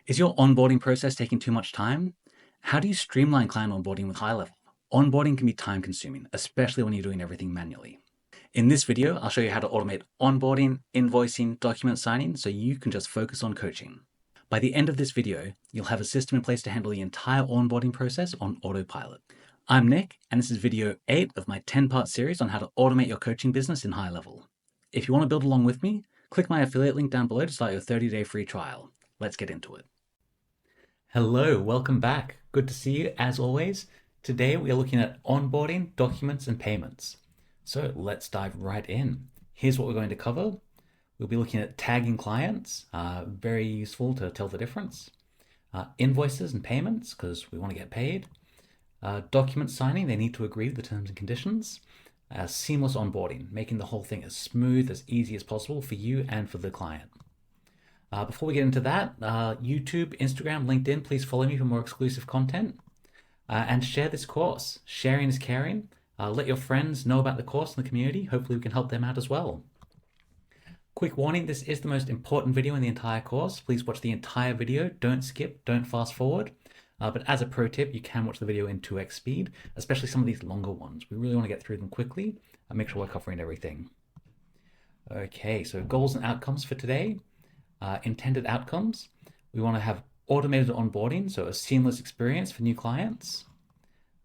Is your onboarding process taking too much time? How do you streamline client onboarding with GoHighLevel? Onboarding can be time consuming, especially when you're doing everything manually. In this video, I'll show you how to automate onboarding, invoicing, document signing so you can just focus on coaching. By the end of this video, you'll have a system in place to handle the entire onboarding process on autopilot. I'm Nick, and this is video 8 of my 10-part series on how to automate your coaching business in GoHighLevel. If you want to build along with me, click my affiliate link down below to start your 30-day free trial. Let's get into it. Hello, welcome back. Good to see you as always. Today we are looking at onboarding, documents, and payments. So let's dive right in. Here's what we're going to cover. We'll be looking at tagging clients, very useful to tell the difference. Invoices and payments, because we want to get paid. Document signing, they need to agree with the terms and conditions. Seamless onboarding, making the whole thing as smooth, as easy as possible for you and for the client. Before we get into that, YouTube, Instagram, LinkedIn, please follow me for more exclusive content and share this course. Sharing is caring. Let your friends know about the course in the community. Hopefully we can help them out as well. Quick warning, this is the most important video in the entire course. Please watch the entire video. Don't skip, don't fast forward. But as a pro tip, you can watch the video in 2x speed, especially some of these longer ones. We really want to get through them quickly and make sure we're covering everything. Okay, so goals and outcomes for today. Intended outcomes. We want to have automated onboarding, so a seamless experience for new clients.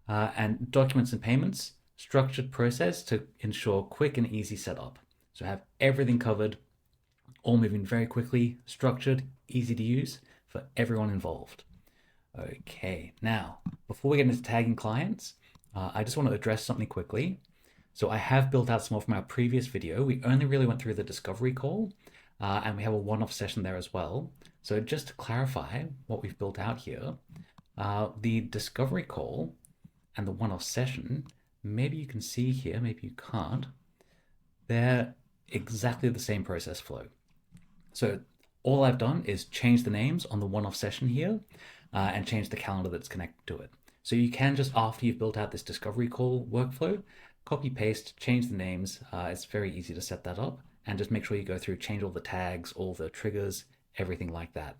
And documents and payments, structured process to ensure quick and easy setup. So have everything covered, all moving very quickly, structured, easy to use for everyone involved. Okay, now, before we get into tagging clients, I just want to address something quickly. So I have built out some more from our previous video. We only really went through the discovery call, and we have a one-off session there as well. So just to clarify what we've built out here, the discovery call and the one-off session, maybe you can see here, maybe you can't, they're exactly the same process flow. So all I've done is change the names on the one-off session here and change the calendar that's connected to it. So you can just, after you've built out this discovery call workflow, copy, paste, change the names. It's very easy to set that up. And just make sure you go through, change all the tags, all the triggers, everything like that.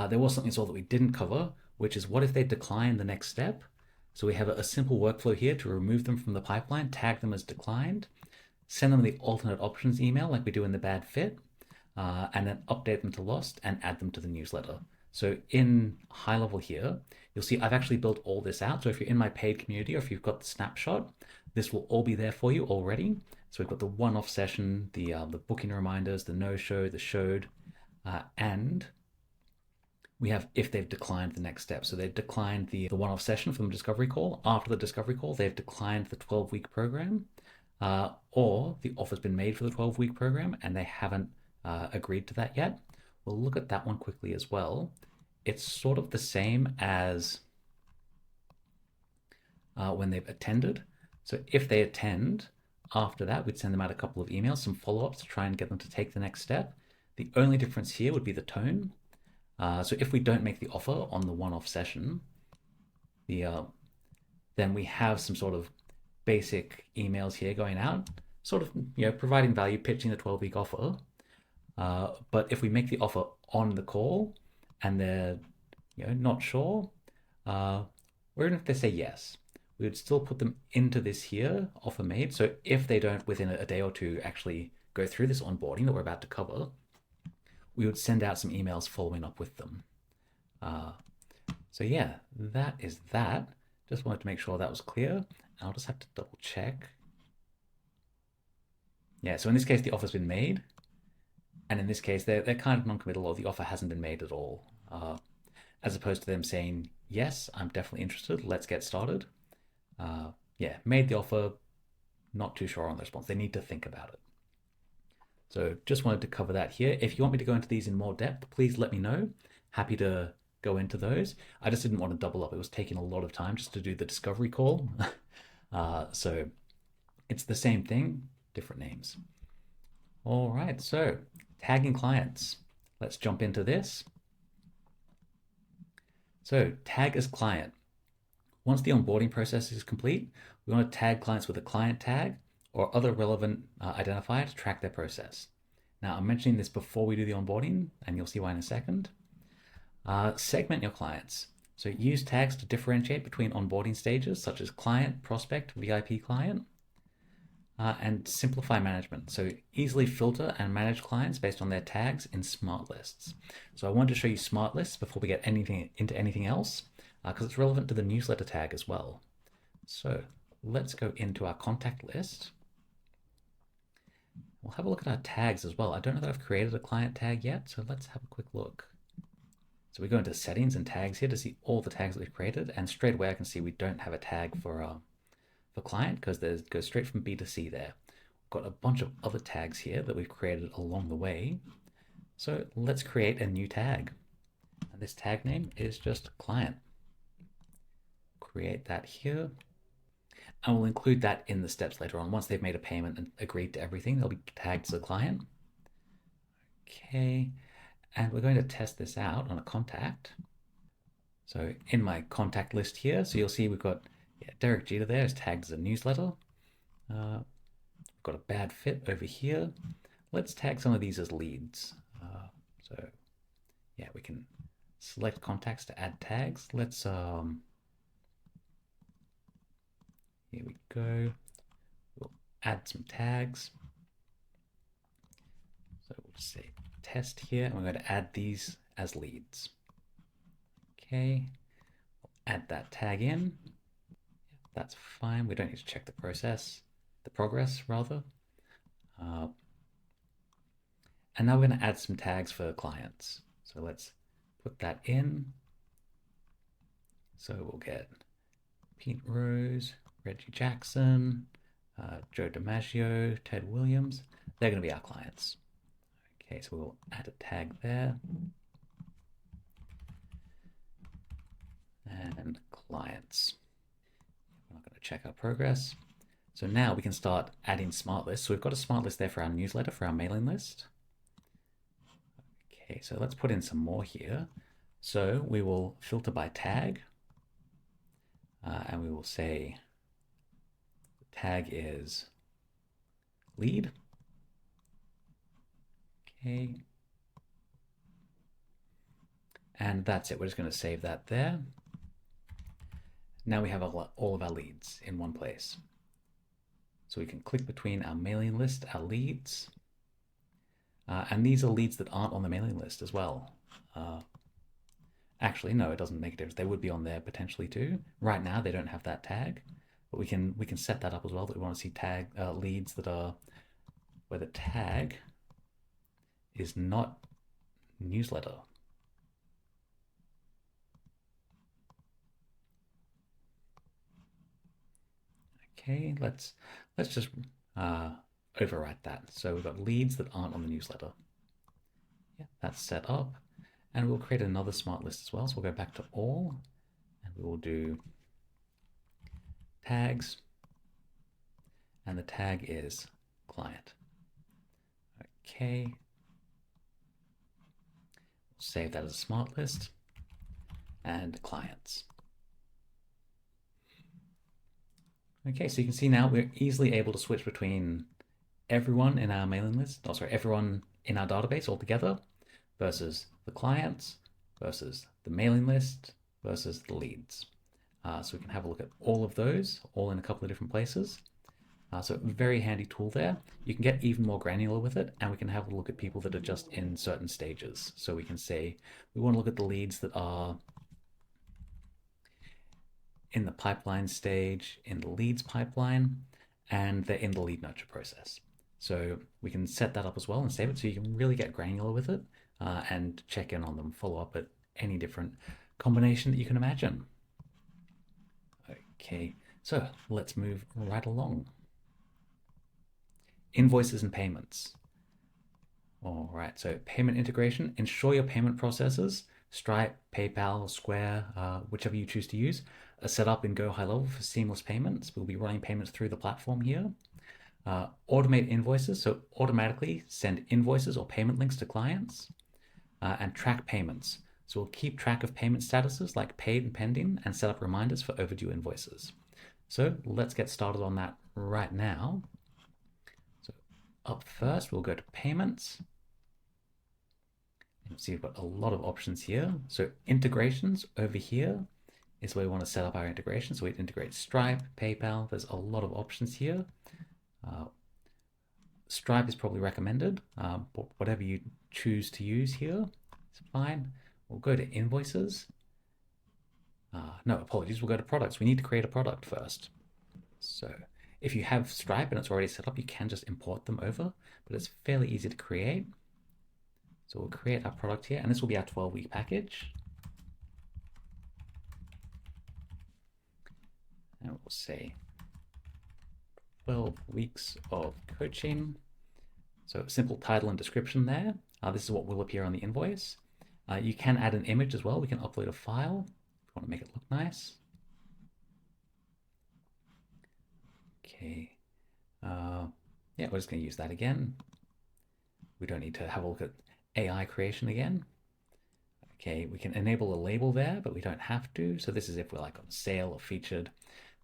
There was something as well that we didn't cover, which is what if they decline the next step? So we have a simple workflow here to remove them from the pipeline, tag them as declined, send them the alternate options email like we do in the bad fit, and then update them to lost and add them to the newsletter. So in GoHighLevel here, you'll see I've actually built all this out. So if you're in my paid community or if you've got the snapshot, this will all be there for you already. So we've got the one-off session, the booking reminders, the no-show, the showed, and we have if they've declined the next step. So they've declined the one-off session from the discovery call. After the discovery call, they've declined the 12-week program, or the offer's been made for the 12-week program and they haven't agreed to that yet. We'll look at that one quickly as well. It's sort of the same as when they've attended. So if they attend, after that, we'd send them out a couple of emails, some follow-ups to try and get them to take the next step. The only difference here would be the tone. So if we don't make the offer on the one-off session, then we have some sort of basic emails here going out, sort of providing value, pitching the 12-week offer. But if we make the offer on the call and they're not sure, or even if they say yes, we would still put them into this here, offer made. So if they don't within a day or two actually go through this onboarding that we're about to cover, we would send out some emails following up with them. So yeah, that is that. Just wanted to make sure that was clear. I'll just have to double check. Yeah, so in this case, the offer's been made. And in this case, they're kind of non-committal or the offer hasn't been made at all. As opposed to them saying, yes, I'm definitely interested, let's get started. Yeah, made the offer, not too sure on the response. They need to think about it. So just wanted to cover that here. If you want me to go into these in more depth, please let me know. Happy to go into those. I just didn't want to double up. It was taking a lot of time just to do the discovery call. So it's the same thing, different names. All right, so tagging clients. Let's jump into this. So tag as client. Once the onboarding process is complete, we want to tag clients with a client tag or other relevant identifier to track their process. Now, I'm mentioning this before we do the onboarding, and you'll see why in a second. Segment your clients. So use tags to differentiate between onboarding stages such as client, prospect, VIP client, and simplify management. So easily filter and manage clients based on their tags in Smartlists. So I wanted to show you Smartlists before we get into anything else, because it's relevant to the newsletter tag as well. So let's go into our contact list. We'll have a look at our tags as well. I don't know that I've created a client tag yet, so let's have a quick look. So we go into settings and tags here to see all the tags that we've created, and straight away I can see we don't have a tag for client because it goes straight from B to C there. We've got a bunch of other tags here that we've created along the way. So let's create a new tag. And this tag name is just client. Create that here. And we'll include that in the steps later on. Once they've made a payment and agreed to everything, they'll be tagged as a client. Okay, and we're going to test this out on a contact. So in my contact list here, so you'll see we've got Derek Jeter there is tagged as a newsletter. We've got a bad fit over here. Let's tag some of these as leads. So yeah, we can select contacts to add tags. Let's here we go. We'll add some tags. So we'll just say test here, and we're going to add these as leads. Okay, we'll add that tag in. That's fine. We don't need to check the progress rather. And now we're going to add some tags for clients. So let's put that in. So we'll get Pete Rose, Reggie Jackson, Joe DiMaggio, Ted Williams. They're going to be our clients. Okay, so we'll add a tag there. And clients. We're not going to check our progress. So now we can start adding smart lists. So we've got a smart list there for our newsletter, for our mailing list. Okay, so let's put in some more here. So we will filter by tag. And we will say the tag is lead. Okay. And that's it. We're just going to save that there. Now we have all of our leads in one place. So we can click between our mailing list, our leads, and these are leads that aren't on the mailing list as well. Actually, no, it doesn't make a difference. They would be on there potentially too. Right now, they don't have that tag, but we can set that up as well. That we want to see tag leads that are where the tag is not newsletter. Okay, let's just overwrite that. So we've got leads that aren't on the newsletter. Yeah, that's set up. And we'll create another smart list as well. So we'll go back to all, and we will do tags, and the tag is client. Okay. We'll save that as a smart list, and clients. Okay, so you can see now we're easily able to switch between everyone in our mailing list, everyone in our database altogether, versus the clients, versus the mailing list, versus the leads. So we can have a look at all of those, all in a couple of different places. So very handy tool there. You can get even more granular with it, and we can have a look at people that are just in certain stages. So we can say we want to look at the leads that are in the pipeline stage, in the leads pipeline, and they're in the lead nurture process. So we can set that up as well and save it so you can really get granular with it and check in on them, follow up at any different combination that you can imagine. Okay, so let's move right along. Invoices and payments. All right, so payment integration. Ensure your payment processes, Stripe, PayPal, Square, whichever you choose to use, are set up in GoHighLevel for seamless payments. We'll be running payments through the platform here. Automate invoices, so automatically send invoices or payment links to clients, and track payments. So we'll keep track of payment statuses like paid and pending and set up reminders for overdue invoices. So let's get started on that right now. So up first, we'll go to payments. And see, we've got a lot of options here. So integrations over here is where we want to set up our integration. So we integrate Stripe, PayPal. There's a lot of options here. Stripe is probably recommended, but whatever you choose to use here is fine. We'll go to Invoices. No, apologies, we'll go to Products. We need to create a product first. So if you have Stripe and it's already set up, you can just import them over, but it's fairly easy to create. So we'll create our product here, and this will be our 12-week package. And we'll say 12 weeks of coaching. So simple title and description there. This is what will appear on the invoice. You can add an image as well. We can upload a file if you want to make it look nice. Okay. Yeah, we're just going to use that again. We don't need to have a look at AI creation again. Okay, we can enable a label there, but we don't have to. So this is if we're like on sale or featured.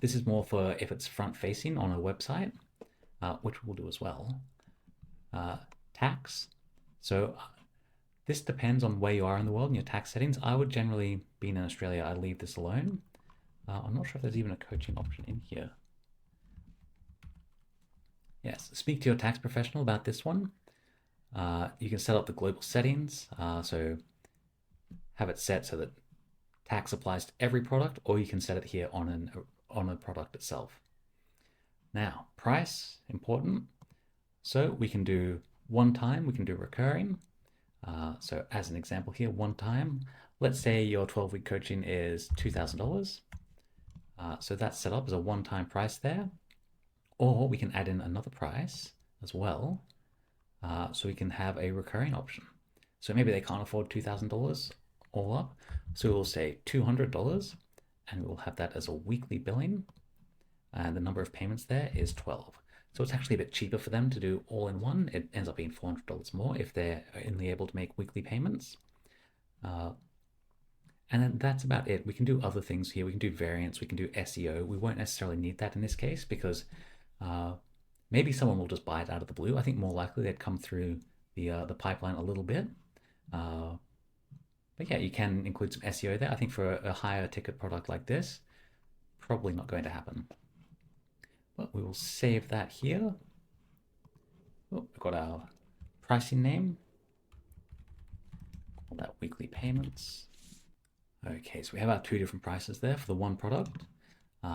This is more for if it's front facing on a website, which we'll do as well. Tax. So this depends on where you are in the world and your tax settings. I would generally, being in Australia, I leave this alone. I'm not sure if there's even a coaching option in here. Yes, speak to your tax professional about this one. You can set up the global settings. So have it set so that tax applies to every product, or you can set it here on a product itself. Now, price, important. So we can do one time, we can do recurring. So as an example here, one time, let's say your 12-week coaching is $2,000. So that's set up as a one-time price there. Or we can add in another price as well. So we can have a recurring option. So maybe they can't afford $2,000 all up. So we'll say $200, and we'll have that as a weekly billing. And the number of payments there is 12. So it's actually a bit cheaper for them to do all in one. It ends up being $400 more if they're only able to make weekly payments. And then that's about it. We can do other things here. We can do variants, we can do SEO. We won't necessarily need that in this case because maybe someone will just buy it out of the blue. I think more likely they'd come through the pipeline a little bit. But yeah, you can include some SEO there. I think for a higher ticket product like this, probably not going to happen. But we will save that here. Oh, we've got our pricing name. Call that weekly payments. Okay, so we have our two different prices there for the one product.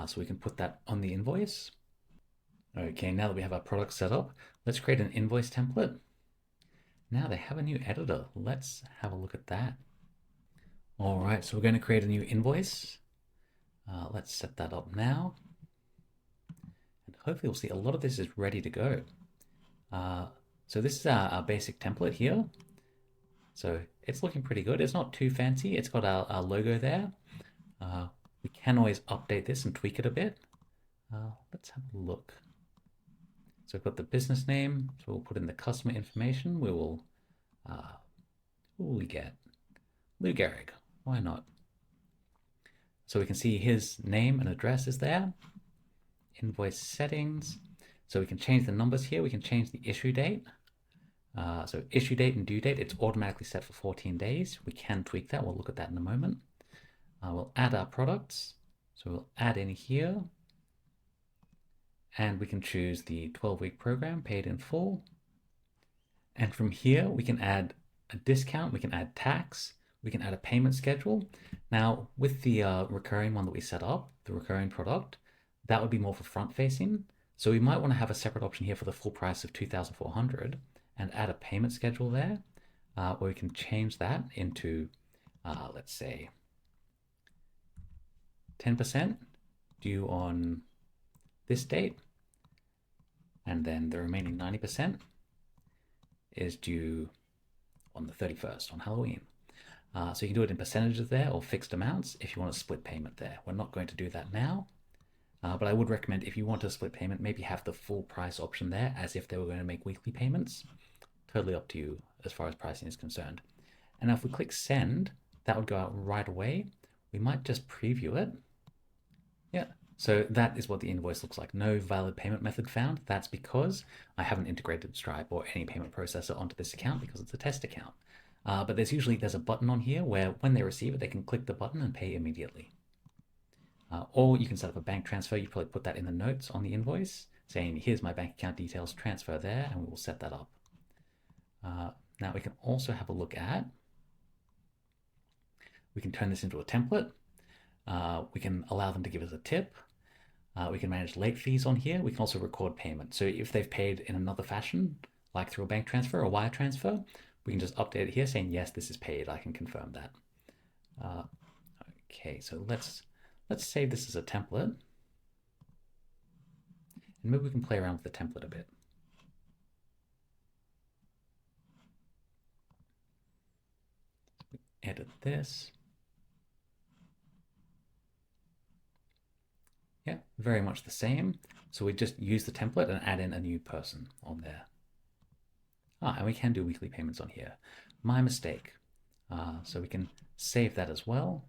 So we can put that on the invoice. Okay, now that we have our product set up, let's create an invoice template. Now they have a new editor. Let's have a look at that. All right, so we're going to create a new invoice. Let's set that up now. And hopefully we'll see a lot of this is ready to go. So this is our basic template here. So it's looking pretty good. It's not too fancy. It's got our logo there. We can always update this and tweak it a bit. Let's have a look. So we've got the business name. So we'll put in the customer information. We will, who will we get? Lou Gehrig. Why not? So we can see his name and address is there. Invoice settings. So we can change the numbers here. We can change the issue date. So issue date and due date, it's automatically set for 14 days. We can tweak that. We'll look at that in a moment. We'll add our products. So we'll add in here. And we can choose the 12-week program, paid in full. And from here, we can add a discount. We can add tax. We can add a payment schedule. Now, with the recurring one that we set up, the recurring product, that would be more for front-facing. So we might want to have a separate option here for the full price of $2,400 and add a payment schedule there, where we can change that into, let's say, 10% due on this date, and then the remaining 90% is due on the 31st, on Halloween. So you can do it in percentages there or fixed amounts if you want a split payment there. We're not going to do that now, but I would recommend if you want a split payment, maybe have the full price option there as if they were going to make weekly payments. Totally up to you as far as pricing is concerned. And now if we click send, that would go out right away. We might just preview it. Yeah, so that is what the invoice looks like. No valid payment method found. That's because I haven't integrated Stripe or any payment processor onto this account because it's a test account. But there's a button on here where when they receive it, they can click the button and pay immediately. Or you can set up a bank transfer. You probably put that in the notes on the invoice, saying here's my bank account details, transfer there, and we will set that up. Now we can also have a look at, we can turn this into a template. We can allow them to give us a tip. We can manage late fees on here. We can also record payment. So if they've paid in another fashion, like through a bank transfer or wire transfer, we can just update it here saying, yes, this is paid. I can confirm that. Okay, so let's save this as a template. And maybe we can play around with the template a bit. Edit this. Yeah, very much the same. So we just use the template and add in a new person on there. And we can do weekly payments on here. My mistake. So we can save that as well.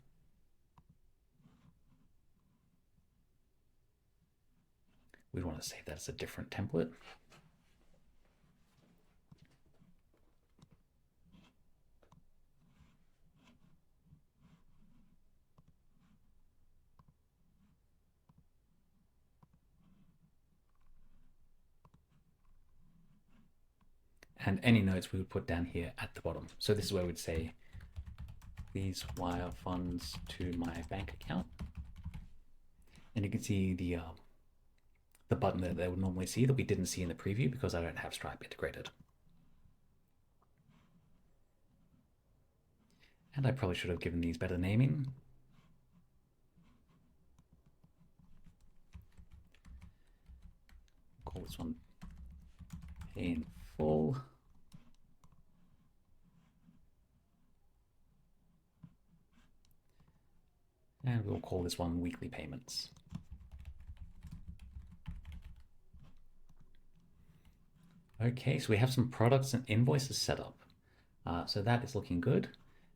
We want to save that as a different template. And any notes we would put down here at the bottom. So this is where we'd say, please wire funds to my bank account. And you can see the button that they would normally see that we didn't see in the preview because I don't have Stripe integrated. And I probably should have given these better naming. Call this one Pay in Full. And we'll call this one Weekly Payments. Okay, so we have some products and invoices set up. So that is looking good.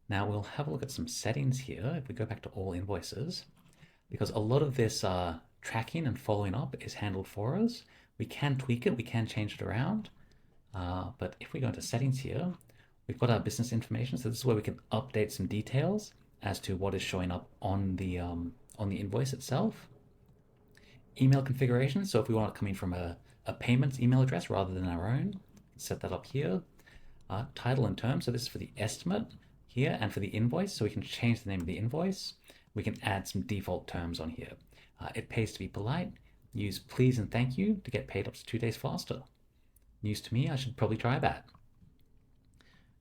Now we'll have a look at some settings here. If we go back to all invoices, because a lot of this tracking and following up is handled for us. We can tweak it, we can change it around. But if we go into settings here, we've got our business information. So this is where we can update some details as to what is showing up on the invoice itself. Email configuration. So if we want it coming from a payments email address rather than our own, set that up here. Title and term. So this is for the estimate here and for the invoice. So we can change the name of the invoice. We can add some default terms on here. It pays to be polite. Use please and thank you to get paid up to 2 days faster. News to me, I should probably try that.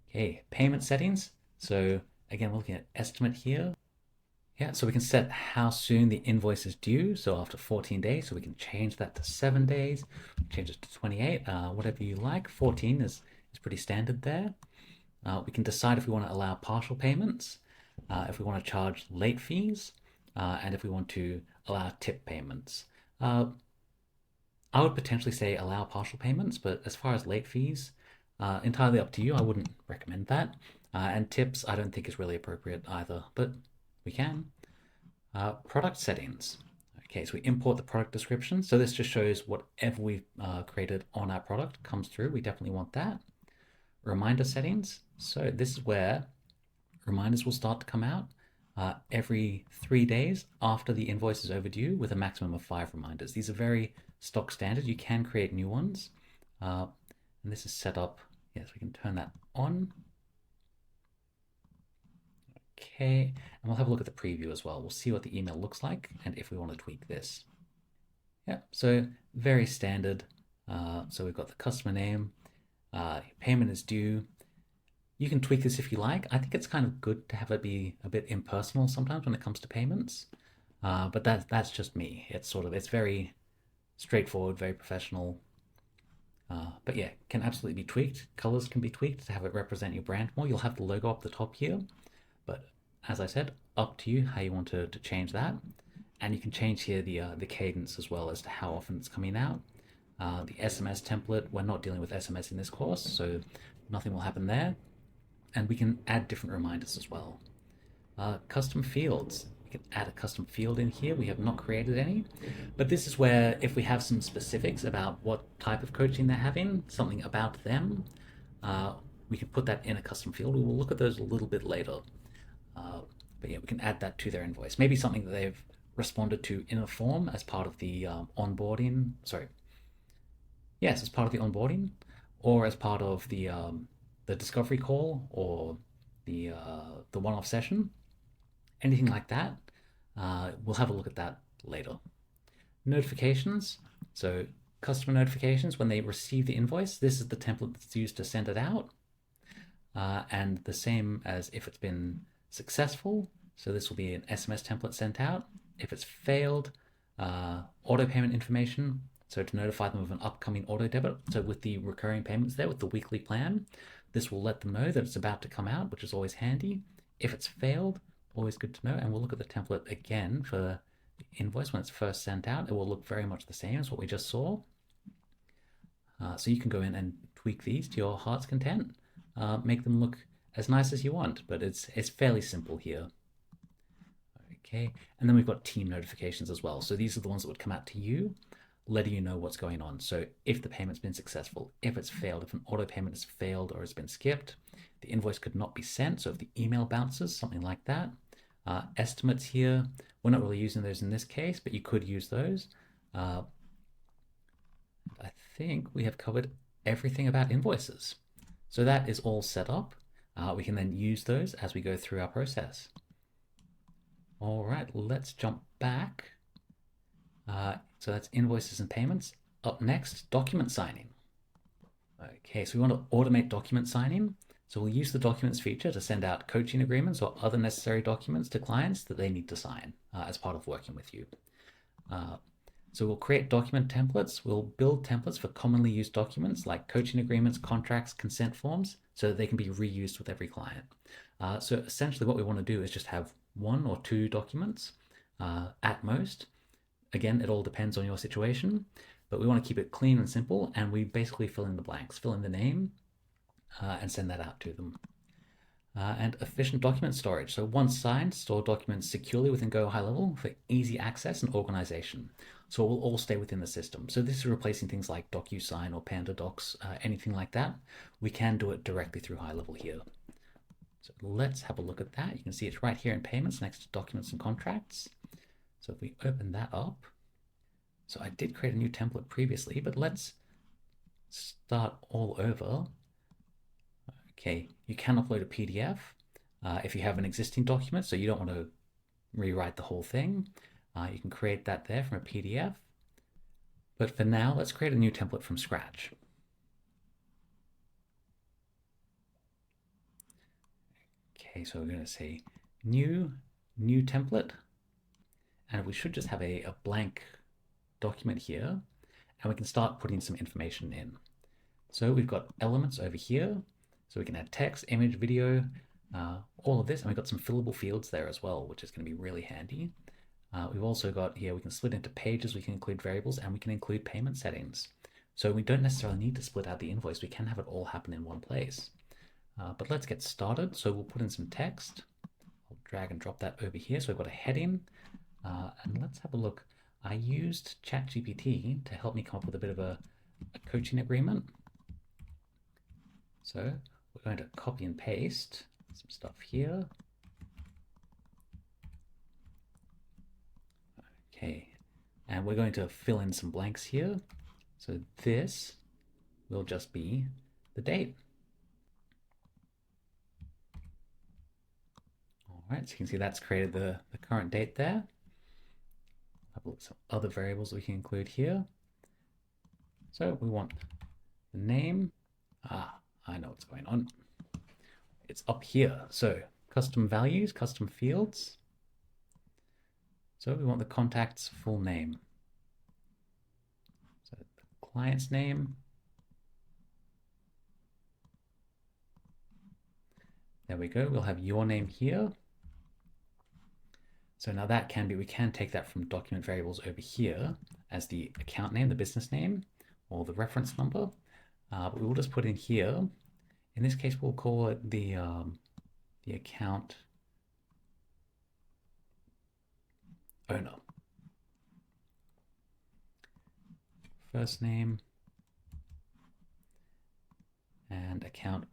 Okay, payment settings. So again, we're looking at estimate here. Yeah, so we can set how soon the invoice is due. So after 14 days, so we can change that to 7 days, change it to 28, whatever you like. 14 is pretty standard there. We can decide if we want to allow partial payments, if we want to charge late fees, and if we want to allow tip payments. I would potentially say allow partial payments, but as far as late fees, entirely up to you. I wouldn't recommend that. And tips, I don't think is really appropriate either, but we can. Product settings. Okay, so we import the product description. So this just shows whatever we've created on our product comes through. We definitely want that. Reminder settings. So this is where reminders will start to come out every 3 days after the invoice is overdue with a maximum of 5 reminders. These are very stock standard. You can create new ones. And this is set up. Yes, we can turn that on. Okay, and we'll have a look at the preview as well. We'll see what the email looks like and if we want to tweak this. Yeah, so very standard. So we've got the customer name, payment is due. You can tweak this if you like. I think it's kind of good to have it be a bit impersonal sometimes when it comes to payments. But that's just me. It's very straightforward, very professional. But yeah, can absolutely be tweaked. Colors can be tweaked to have it represent your brand more. You'll have the logo up the top here. But as I said, up to you how you want to change that. And you can change here the cadence as well as to how often it's coming out. The SMS template, we're not dealing with SMS in this course, so nothing will happen there. And we can add different reminders as well. Custom fields. We can add a custom field in here. We have not created any, but this is where if we have some specifics about what type of coaching they're having, something about them, we can put that in a custom field. We will look at those a little bit later. But yeah, we can add that to their invoice. Maybe something that they've responded to in a form as part of the onboarding. Sorry. Yes, as part of the onboarding, or as part of the discovery call, or the one-off session. Anything like that. We'll have a look at that later. Notifications. So customer notifications, when they receive the invoice, this is the template that's used to send it out. And the same as if it's been successful. So this will be an SMS template sent out. If it's failed, auto payment information. So to notify them of an upcoming auto debit. So with the recurring payments there, with the weekly plan, this will let them know that it's about to come out, which is always handy. If it's failed, always good to know. And we'll look at the template again for the invoice when it's first sent out. It will look very much the same as what we just saw. So you can go in and tweak these to your heart's content. Make them look as nice as you want, but it's fairly simple here. Okay, and then we've got team notifications as well. So these are the ones that would come out to you, letting you know what's going on. So if the payment's been successful, if it's failed, if an auto payment has failed or has been skipped, the invoice could not be sent. So if the email bounces, something like that. Estimates here, we're not really using those in this case, but you could use those. I think we have covered everything about invoices. So that is all set up. We can then use those as we go through our process. All right, let's jump back. So that's invoices and payments. Up next, document signing. Okay, so we want to automate document signing. So we'll use the documents feature to send out coaching agreements or other necessary documents to clients that they need to sign as part of working with you. So we'll create document templates. We'll build templates for commonly used documents like coaching agreements, contracts, consent forms, so that they can be reused with every client. So essentially what we want to do is just have 1 or 2 documents at most. Again, it all depends on your situation, but we want to keep it clean and simple, and we basically fill in the blanks, fill in the name, and send that out to them. And efficient document storage. So once signed, store documents securely within GoHighLevel for easy access and organization. So it will all stay within the system. So this is replacing things like DocuSign or PandaDocs, anything like that. We can do it directly through HighLevel here. So let's have a look at that. You can see it's right here in payments next to documents and contracts. So if we open that up, so I did create a new template previously, but let's start all over. Okay, you can upload a PDF if you have an existing document, so you don't want to rewrite the whole thing. You can create that there from a PDF. But for now, let's create a new template from scratch. Okay, so we're going to say new template. And we should just have a blank document here. And we can start putting some information in. So we've got elements over here. So we can add text, image, video, all of this. And we've got some fillable fields there as well, which is going to be really handy. We've also got here, we can split into pages, we can include variables, and we can include payment settings. So we don't necessarily need to split out the invoice. We can have it all happen in one place. But let's get started. So we'll put in some text. I'll drag and drop that over here. So we've got a heading. And let's have a look. I used ChatGPT to help me come up with a bit of a coaching agreement. So we're going to copy and paste some stuff here. Okay, and we're going to fill in some blanks here. So this will just be the date. All right, so you can see that's created the current date there. Have a look at some other variables we can include here. So we want the name. I know what's going on. It's up here. So custom values, custom fields. So we want the contact's full name. So the client's name. There we go. We'll have your name here. So now that can be, we can take that from document variables over here as the account name, the business name, or the reference number. But we will just put in here. In this case, we'll call it the account owner. First name and account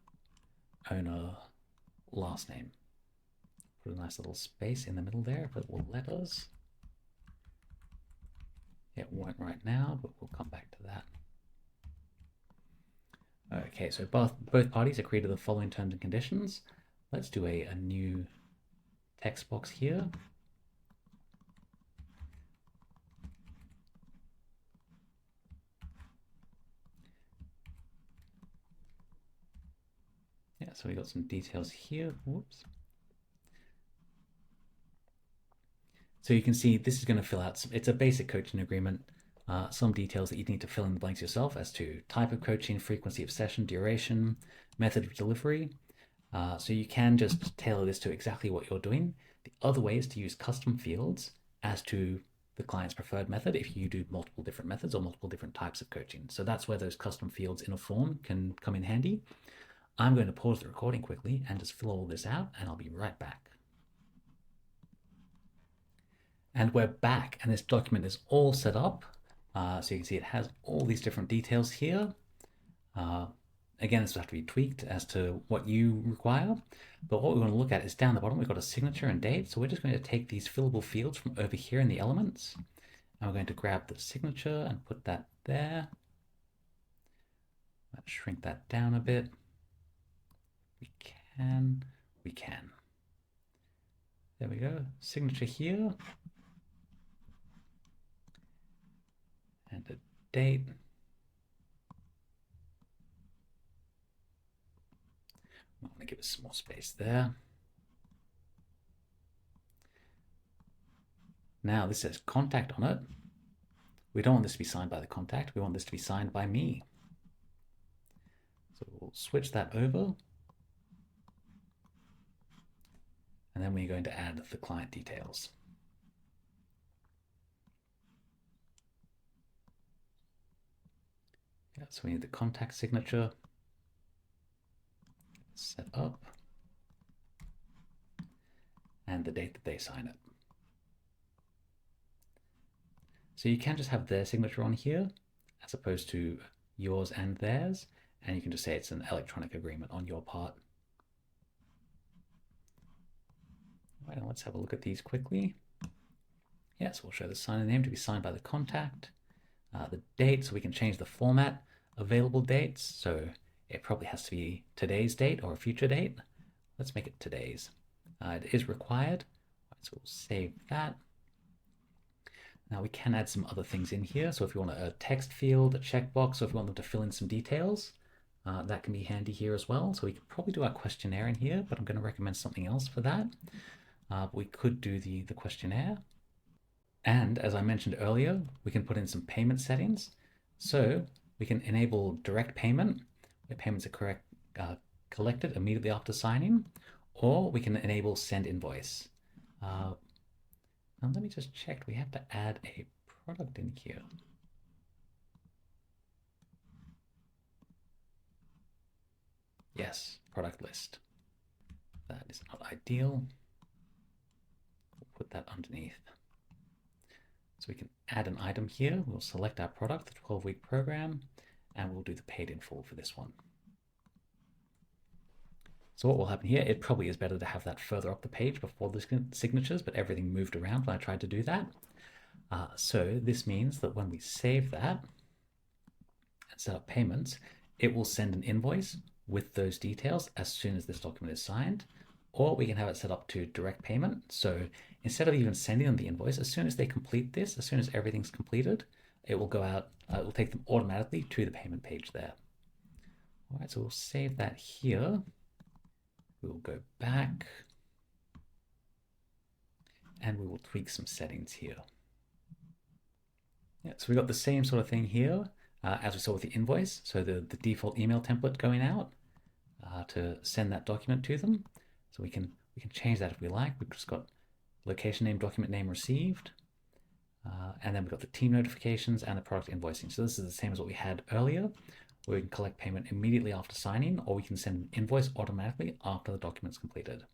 owner last name. Put a nice little space in the middle there if it will let us. It won't right now, but we'll come back to that. Okay, so both parties agree to the following terms and conditions. Let's do a new text box here. Yeah, so we got some details here. Whoops. So you can see this is going to fill out it's a basic coaching agreement. Some details that you need to fill in the blanks yourself as to type of coaching, frequency of session, duration, method of delivery. So you can just tailor this to exactly what you're doing. The other way is to use custom fields as to the client's preferred method if you do multiple different methods or multiple different types of coaching. So that's where those custom fields in a form can come in handy. I'm going to pause the recording quickly and just fill all this out, and I'll be right back. And we're back, and this document is all set up. So you can see it has all these different details here. Again, this will have to be tweaked as to what you require. But what we're going to look at is down the bottom, we've got a signature and date. So we're just going to take these fillable fields from over here in the elements. And we're going to grab the signature and put that there. Let's shrink that down a bit. We can. There we go. Signature here. And a date. I'm going to give it some more space there. Now this says contact on it. We don't want this to be signed by the contact. We want this to be signed by me. So we'll switch that over. And then we're going to add the client details. Yeah, so we need the contact signature set up and the date that they sign it. So you can just have their signature on here as opposed to yours and theirs, and you can just say it's an electronic agreement on your part. Right, and let's have a look at these quickly. Yes, we'll show the signer name to be signed by the contact. The date, so we can change the format. Available dates, so it probably has to be today's date or a future date. Let's make it today's. It is required, so we'll save that. Now we can add some other things in here. So if you want a text field, a checkbox, or if you want them to fill in some details, that can be handy here as well. So we could probably do our questionnaire in here, but I'm going to recommend something else for that. We could do the questionnaire. And as I mentioned earlier, we can put in some payment settings. So we can enable direct payment, where payments are collected immediately after signing, or we can enable send invoice. Now let me just check. We have to add a product in here. Yes, product list. That is not ideal. We'll put that underneath. So we can add an item here. We'll select our product, the 12-week program, and we'll do the paid in full for this one. So what will happen here, it probably is better to have that further up the page before the signatures, but everything moved around when I tried to do that. So this means that when we save that and set up payments, it will send an invoice with those details as soon as this document is signed, or we can have it set up to direct payment. So instead of even sending them the invoice, as soon as they complete this, as soon as everything's completed, it will go out, it will take them automatically to the payment page there. All right, so we'll save that here. We'll go back and we will tweak some settings here. Yeah, so we got the same sort of thing here as we saw with the invoice. So the default email template going out to send that document to them. So we can change that if we like. We've just got location name, document name received, and then we've got the team notifications and the product invoicing. So this is the same as what we had earlier, where we can collect payment immediately after signing, or we can send an invoice automatically after the document's completed.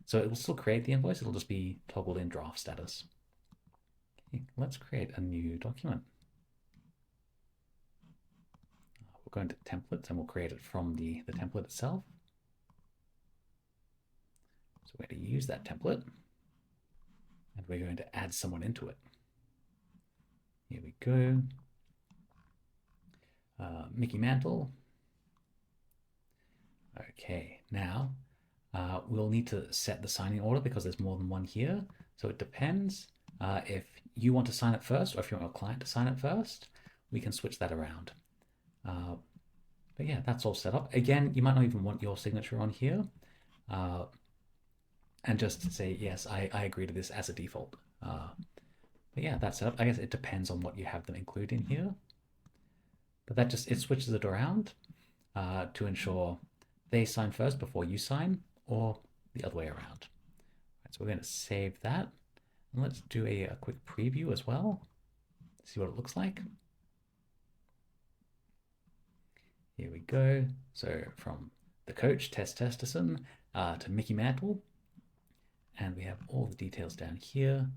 So it will still create the invoice, it'll just be toggled in draft status. Okay, let's create a new document. We'll go into templates and we'll create it from the template itself. So we're going to use that template and we're going to add someone into it. Here we go. Mickey Mantle. Okay, now we'll need to set the signing order because there's more than one here. So it depends if you want to sign it first or if you want your client to sign it first, we can switch that around. But yeah, that's all set up. Again, you might not even want your signature on here. And just say, yes, I agree to this as a default. But yeah, that's set up. I guess it depends on what you have them include in here. But that just, it switches it around to ensure they sign first before you sign, or the other way around. Right, so we're going to save that. And let's do a quick preview as well. See what it looks like. Here we go. So from the coach, Tess Testerson, to Mickey Mantle. And we have all the details down here.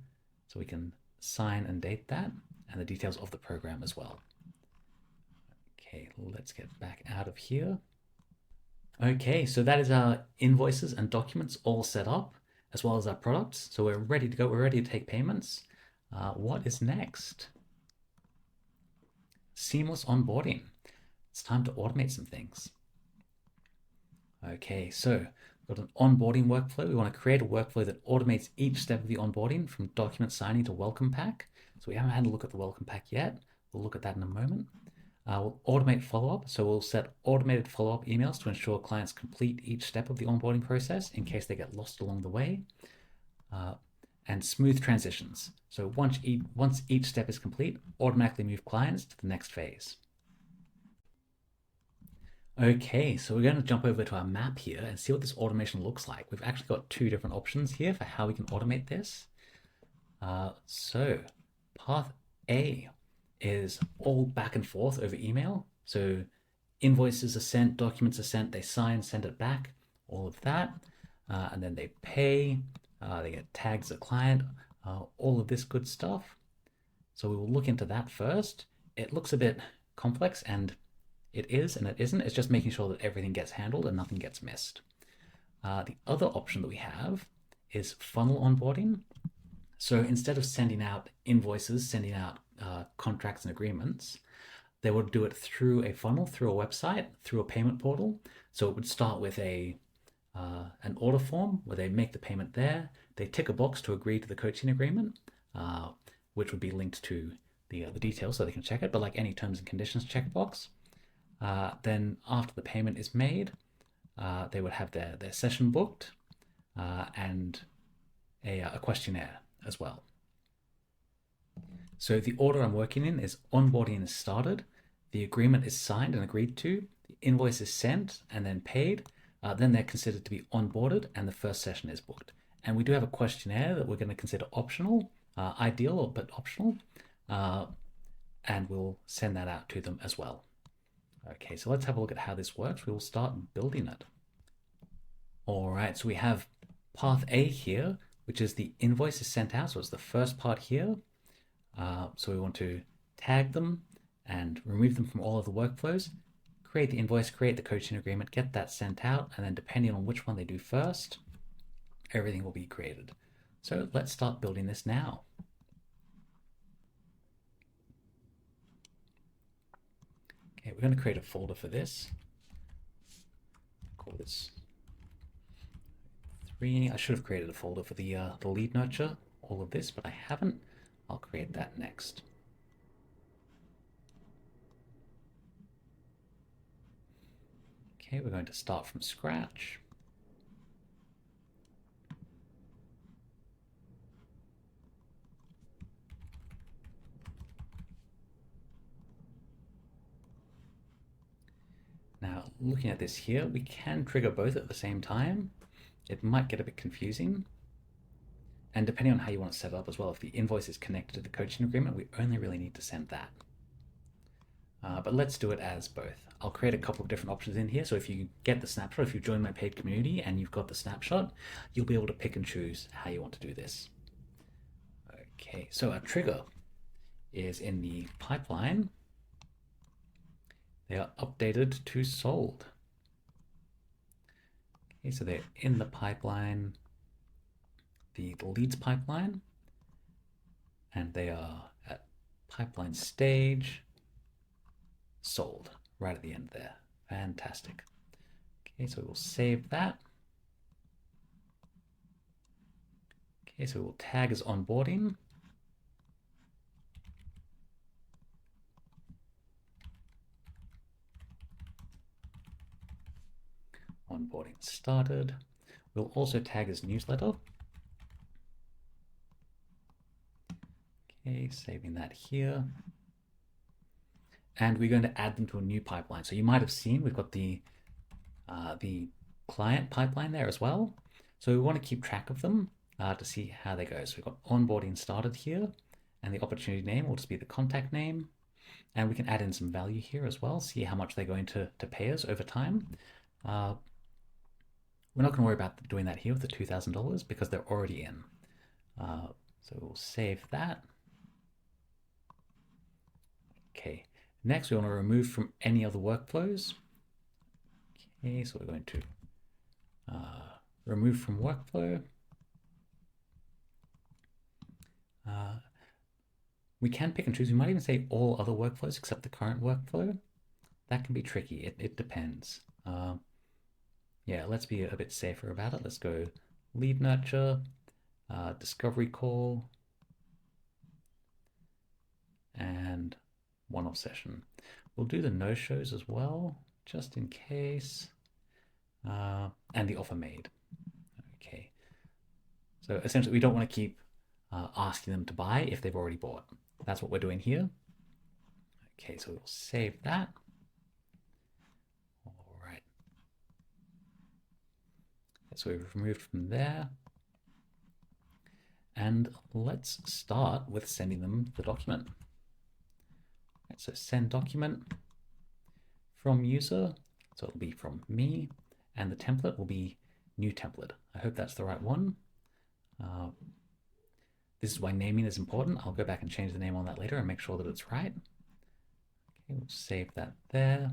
So we can sign and date that, and the details of the program as well. Okay, let's get back out of here. Okay, so that is our invoices and documents all set up, as well as our products. So we're ready to go. We're ready to take payments. What is next? Seamless onboarding. It's time to automate some things. Okay, so we've got an onboarding workflow. We want to create a workflow that automates each step of the onboarding from document signing to welcome pack. So we haven't had a look at the welcome pack yet. We'll look at that in a moment. We'll automate follow-up. So we'll set automated follow-up emails to ensure clients complete each step of the onboarding process in case they get lost along the way. And smooth transitions. So once each step is complete, automatically move clients to the next phase. Okay, so we're going to jump over to our map here and see what this automation looks like. We've actually got two different options here for how we can automate this. So path A is all back and forth over email. So invoices are sent, documents are sent, they sign, send it back, all of that. And then they pay, they get tags a client, all of this good stuff. So we will look into that first. It looks a bit complex, and it is and it isn't. It's just making sure that everything gets handled and nothing gets missed. The other option that we have is funnel onboarding. So instead of sending out invoices, sending out contracts and agreements, they would do it through a funnel, through a website, through a payment portal. So it would start with an order form where they make the payment there. They tick a box to agree to the coaching agreement, which would be linked to the details so they can check it, but like any terms and conditions checkbox. Then after the payment is made, they would have their session booked and a questionnaire as well. So the order I'm working in is onboarding is started, the agreement is signed and agreed to, the invoice is sent and then paid, then they're considered to be onboarded and the first session is booked. And we do have a questionnaire that we're going to consider optional, ideal but optional, and we'll send that out to them as well. Okay, so let's have a look at how this works. We will start building it. All right, so we have path A here, which is the invoice is sent out. So it's the first part here. So we want to tag them and remove them from all of the workflows, create the invoice, create the coaching agreement, get that sent out, and then depending on which one they do first, everything will be created. So let's start building this now. Okay, we're going to create a folder for this. Call this 3. I should have created a folder for the lead nurture, all of this, but I haven't. I'll create that next. Okay, we're going to start from scratch. Now, looking at this here, we can trigger both at the same time. It might get a bit confusing. And depending on how you want to set it up as well, if the invoice is connected to the coaching agreement, we only really need to send that. But let's do it as both. I'll create a couple of different options in here. So if you get the snapshot, if you join my paid community and you've got the snapshot, you'll be able to pick and choose how you want to do this. Okay, so our trigger is in the pipeline. They are updated to sold. Okay, so they're in the pipeline. the leads pipeline, and they are at pipeline stage, sold, right at the end there. Fantastic. Okay, so we'll save that. Okay, so we'll tag as onboarding. Onboarding started. We'll also tag as newsletter. Okay, saving that here. And we're going to add them to a new pipeline. So you might have seen we've got the client pipeline there as well. So we want to keep track of them to see how they go. So we've got onboarding started here, and the opportunity name will just be the contact name. And we can add in some value here as well, see how much they're going to pay us over time. We're not going to worry about doing that here with the $2,000 because they're already in. So we'll save that. Okay, next we want to remove from any other workflows. Okay, so we're going to remove from workflow. We can pick and choose. We might even say all other workflows except the current workflow. That can be tricky. It depends. Yeah, let's be a bit safer about it. Let's go lead nurture, discovery call, and one-off session. We'll do the no-shows as well, just in case, and the offer made. Okay, so essentially we don't want to keep asking them to buy if they've already bought. That's what we're doing here. Okay, so we'll save that. All right. So we've removed from there. And let's start with sending them the document. Right, so send document from user. So it'll be from me, and the template will be new template. I hope that's the right one. This is why naming is important. I'll go back and change the name on that later and make sure that it's right. Okay, we'll save that there.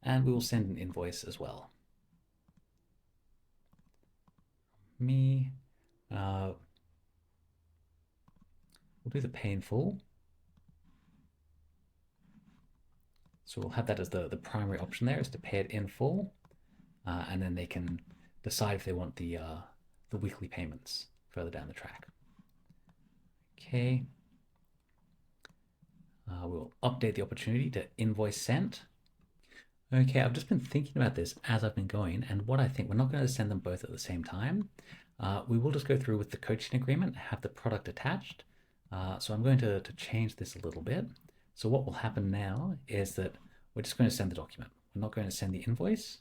And we will send an invoice as well. Me. We'll do the pay in full. So we'll have that as the primary option there, is to pay it in full. And then they can decide if they want the weekly payments further down the track. Okay. We'll update the opportunity to invoice sent. Okay, I've just been thinking about this as I've been going, and what I think, we're not going to send them both at the same time. We will just go through with the coaching agreement, have the product attached. So I'm going to change this a little bit. So what will happen now is that we're just going to send the document. We're not going to send the invoice.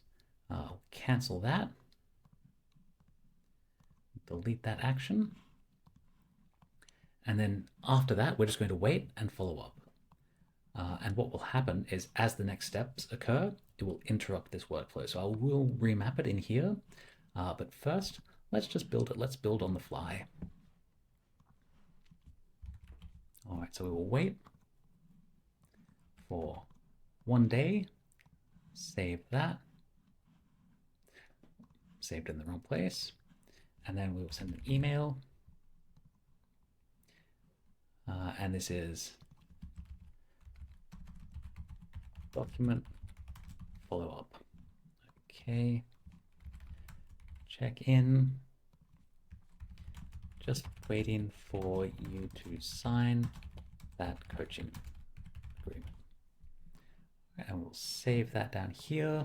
I'll cancel that. Delete that action. And then after that, we're just going to wait and follow up. And what will happen is, as the next steps occur, it will interrupt this workflow. So I will remap it in here. But first, let's just build it. Let's build on the fly. All right, so we will wait for 1 day. Save that. Saved in the wrong place. And then we will send an email. And this is document follow up. Okay. Check in. Just waiting for you to sign that coaching agreement. And we'll save that down here.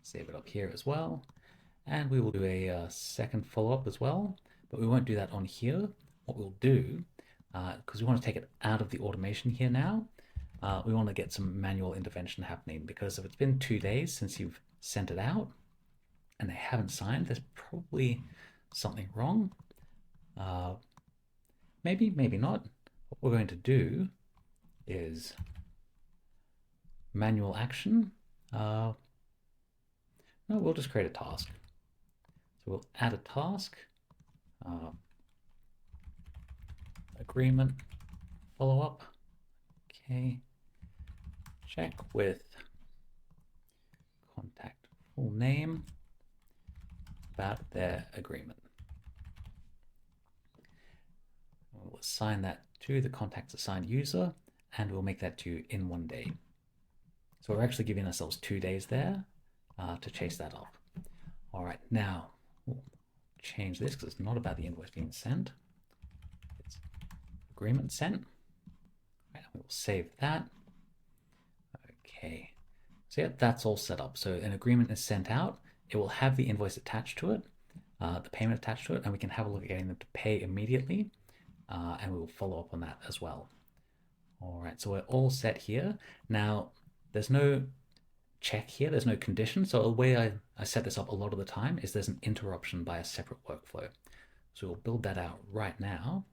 Save it up here as well. And we will do a second follow-up as well, but we won't do that on here. What we'll do, because we want to take it out of the automation here now, we want to get some manual intervention happening, because if it's been 2 days since you've sent it out and they haven't signed, there's probably something wrong. Maybe, maybe not. What we're going to do is manual action. No, we'll just create a task. So we'll add a task, agreement, follow up. Okay, check with contact full name, about their agreement. We'll assign that to the contacts assigned user, and we'll make that to in 1 day. So we're actually giving ourselves 2 days there to chase that up. All right, now we'll change this because it's not about the invoice being sent. It's agreement sent. Right, we'll save that. Okay, so yeah, that's all set up. So an agreement is sent out. It will have the invoice attached to it, the payment attached to it, and we can have a look at getting them to pay immediately. And we will follow up on that as well. All right, so we're all set here. Now, there's no check here, there's no condition. So the way I set this up a lot of the time is there's an interruption by a separate workflow. So we'll build that out right now.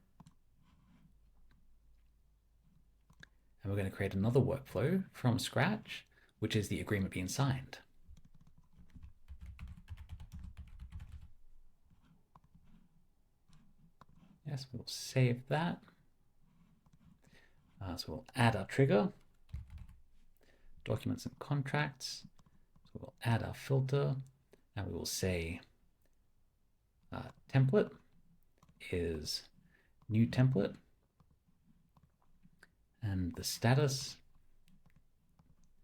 And we're going to create another workflow from scratch, which is the agreement being signed. Yes, we'll save that. So we'll add our trigger, documents and contracts. So we'll add our filter, and we will say template is new template, and the status,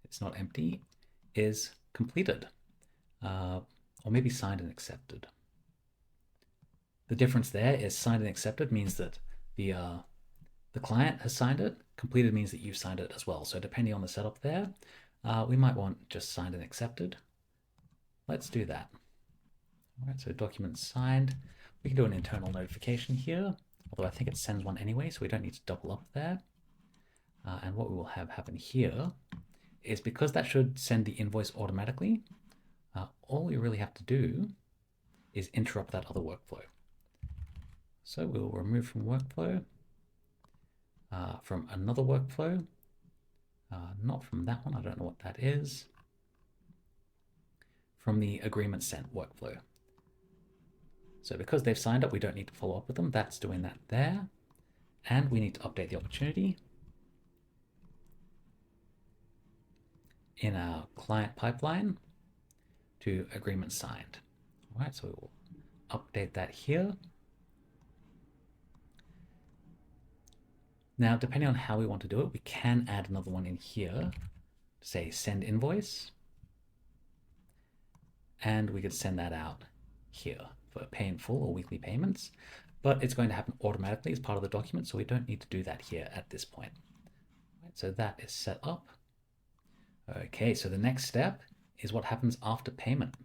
it's not empty, is completed, or maybe signed and accepted. The difference there is signed and accepted means that the client has signed it. Completed means that you've signed it as well. So depending on the setup there, we might want just signed and accepted. Let's do that. All right, so document signed. We can do an internal notification here, although I think it sends one anyway, so we don't need to double up there. And what we will have happen here is, because that should send the invoice automatically, all we really have to do is interrupt that other workflow. So we'll remove from workflow, from another workflow, not from that one, I don't know what that is, from the agreement sent workflow. So because they've signed up, we don't need to follow up with them. That's doing that there. And we need to update the opportunity in our client pipeline to agreement signed. All right, so we will update that here. Now, depending on how we want to do it, we can add another one in here, say send invoice, and we could send that out here for pay in full or weekly payments, but it's going to happen automatically as part of the document, so we don't need to do that here at this point. Right, so that is set up. Okay, so the next step is what happens after payment.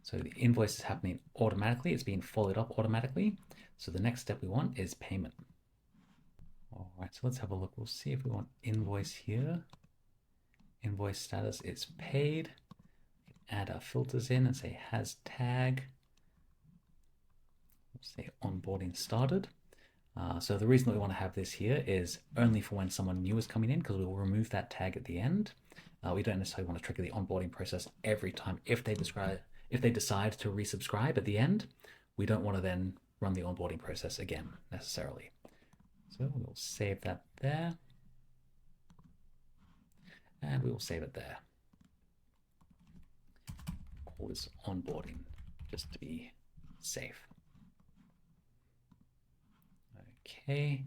So the invoice is happening automatically, it's being followed up automatically. So the next step we want is payment. All right, so let's have a look. We'll see if we want invoice here. Invoice status is paid. We can add our filters in and say has tag. We'll say onboarding started. So the reason that we want to have this here is only for when someone new is coming in, because we'll remove that tag at the end. We don't necessarily want to trigger the onboarding process every time if they decide to resubscribe at the end. We don't want to then run the onboarding process again necessarily. So we'll save that there, and we will save it there. Call this onboarding just to be safe. Okay,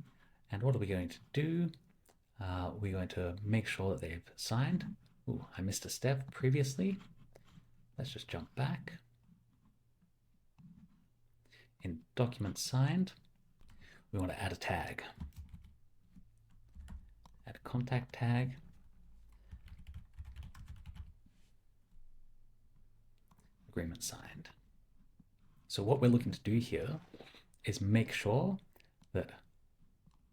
and what are we going to do? We're going to make sure that they've signed. Ooh, I missed a step previously. Let's just jump back. In document signed, we want to add a tag. Add a contact tag. Agreement signed. So what we're looking to do here is make sure that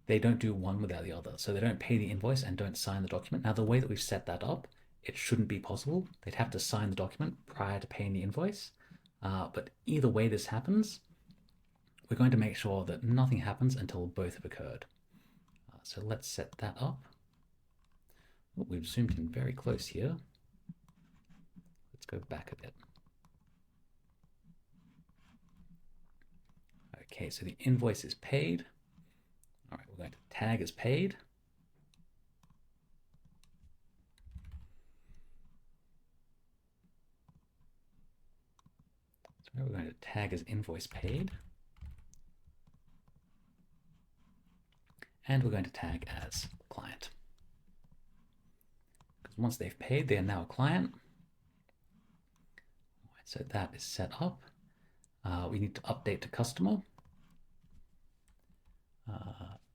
they don't do one without the other. So they don't pay the invoice and don't sign the document. Now, the way that we've set that up, it shouldn't be possible. They'd have to sign the document prior to paying the invoice. But either way this happens, we're going to make sure that nothing happens until both have occurred. So let's set that up. Oh, we've zoomed in very close here. Let's go back a bit. Okay, so the invoice is paid. All right, we're going to tag as paid. So we're going to tag as invoice paid. And we're going to tag as client. Because once they've paid, they are now a client. So that is set up. We need to update to customer.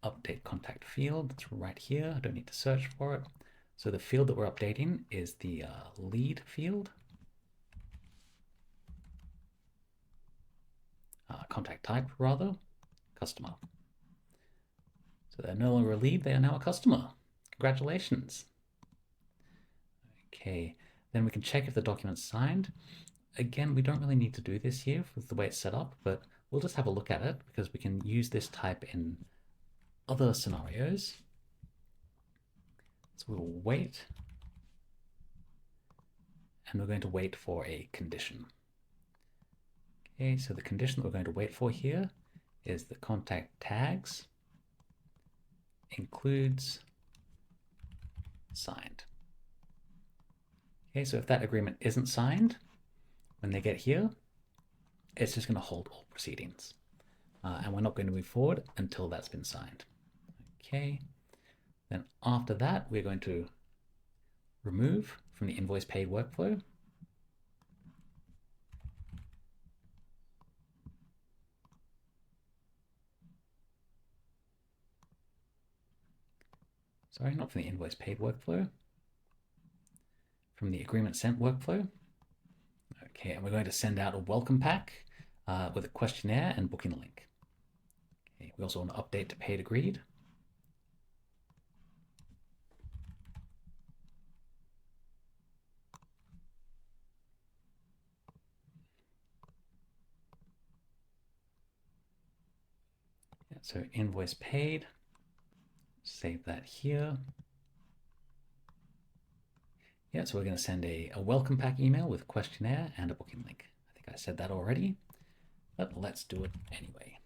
Update contact field, it's right here. I don't need to search for it. So the field that we're updating is the lead field. Contact type, rather, customer. So they're no longer a lead, they are now a customer. Congratulations. Okay, then we can check if the document's signed. Again, we don't really need to do this here with the way it's set up, but we'll just have a look at it because we can use this type in other scenarios. So we'll wait, and we're going to wait for a condition. Okay, so the condition that we're going to wait for here is the contact tags includes signed. Okay, so if that agreement isn't signed, when they get here, it's just going to hold all proceedings. And we're not going to move forward until that's been signed. Okay, then after that, we're going to remove from the invoice paid workflow. Sorry, not from the invoice paid workflow, from the agreement sent workflow. Okay, and we're going to send out a welcome pack with a questionnaire and booking link. Okay, we also want to update to paid agreed. Yeah, so invoice paid, save that here. Yeah, so we're going to send a welcome pack email with a questionnaire and a booking link. I think I said that already, but let's do it anyway.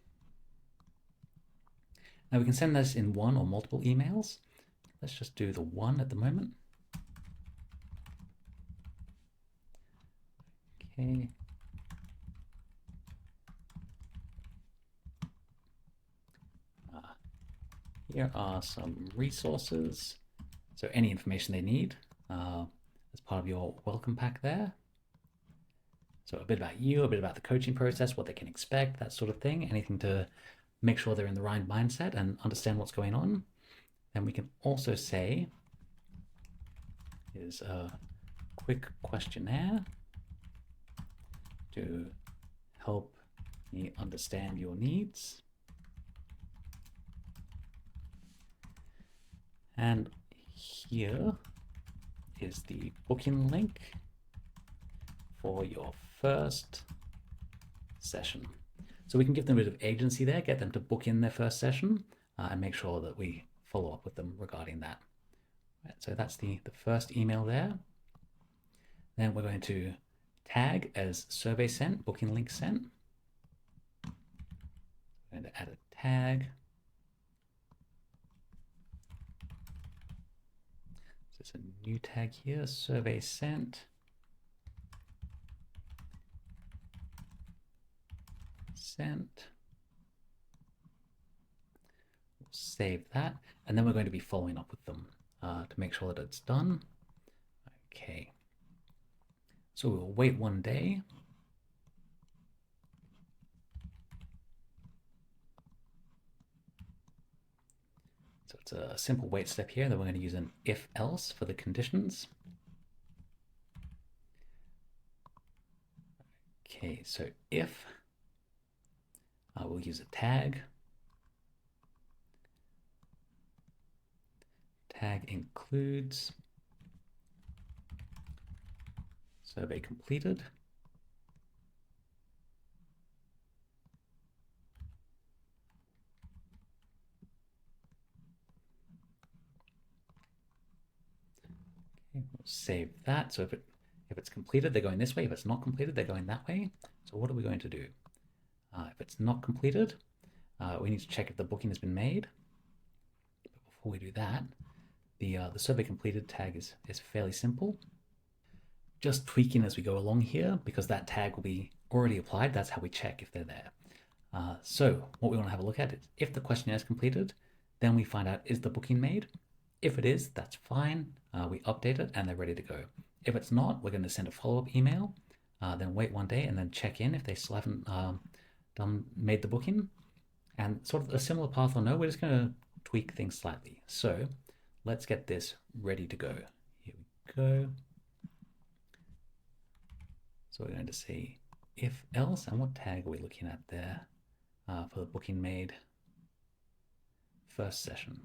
Now we can send this in one or multiple emails. Let's just do the one at the moment. Okay. Here are some resources. So any information they need as part of your welcome pack there. So a bit about you, a bit about the coaching process, what they can expect, that sort of thing. Anything to make sure they're in the right mindset and understand what's going on. Then we can also say is a quick questionnaire to help me understand your needs. And here is the booking link for your first session. So we can give them a bit of agency there, get them to book in their first session and make sure that we follow up with them regarding that. Right, so that's the first email there. Then we're going to tag as survey sent, booking link sent. We're going to add a tag. So it's a new tag here, survey sent. Sent. We'll save that, and then we're going to be following up with them to make sure that it's done. Okay. So we'll wait 1 day. So it's a simple wait step here. Then we're going to use an if else for the conditions. Okay, so if we'll use a tag. Tag includes survey completed. Okay, we'll save that. So if it's completed, they're going this way. If it's not completed, they're going that way. So what are we going to do? If it's not completed, we need to check if the booking has been made. But before we do that, the survey completed tag is fairly simple. just tweaking as we go along here because that tag will be already applied. That's how we check if they're there. So what we want to have a look at is if the questionnaire is completed, then we find out, is the booking made? If it is, that's fine. We update it and they're ready to go. If it's not, we're going to send a follow-up email, then wait one day and then check in if they still haven't made the booking. And sort of a similar path or no, we're just going to tweak things slightly. So let's get this ready to go. Here we go. So we're going to say if else, and what tag are we looking at there for the booking made first session?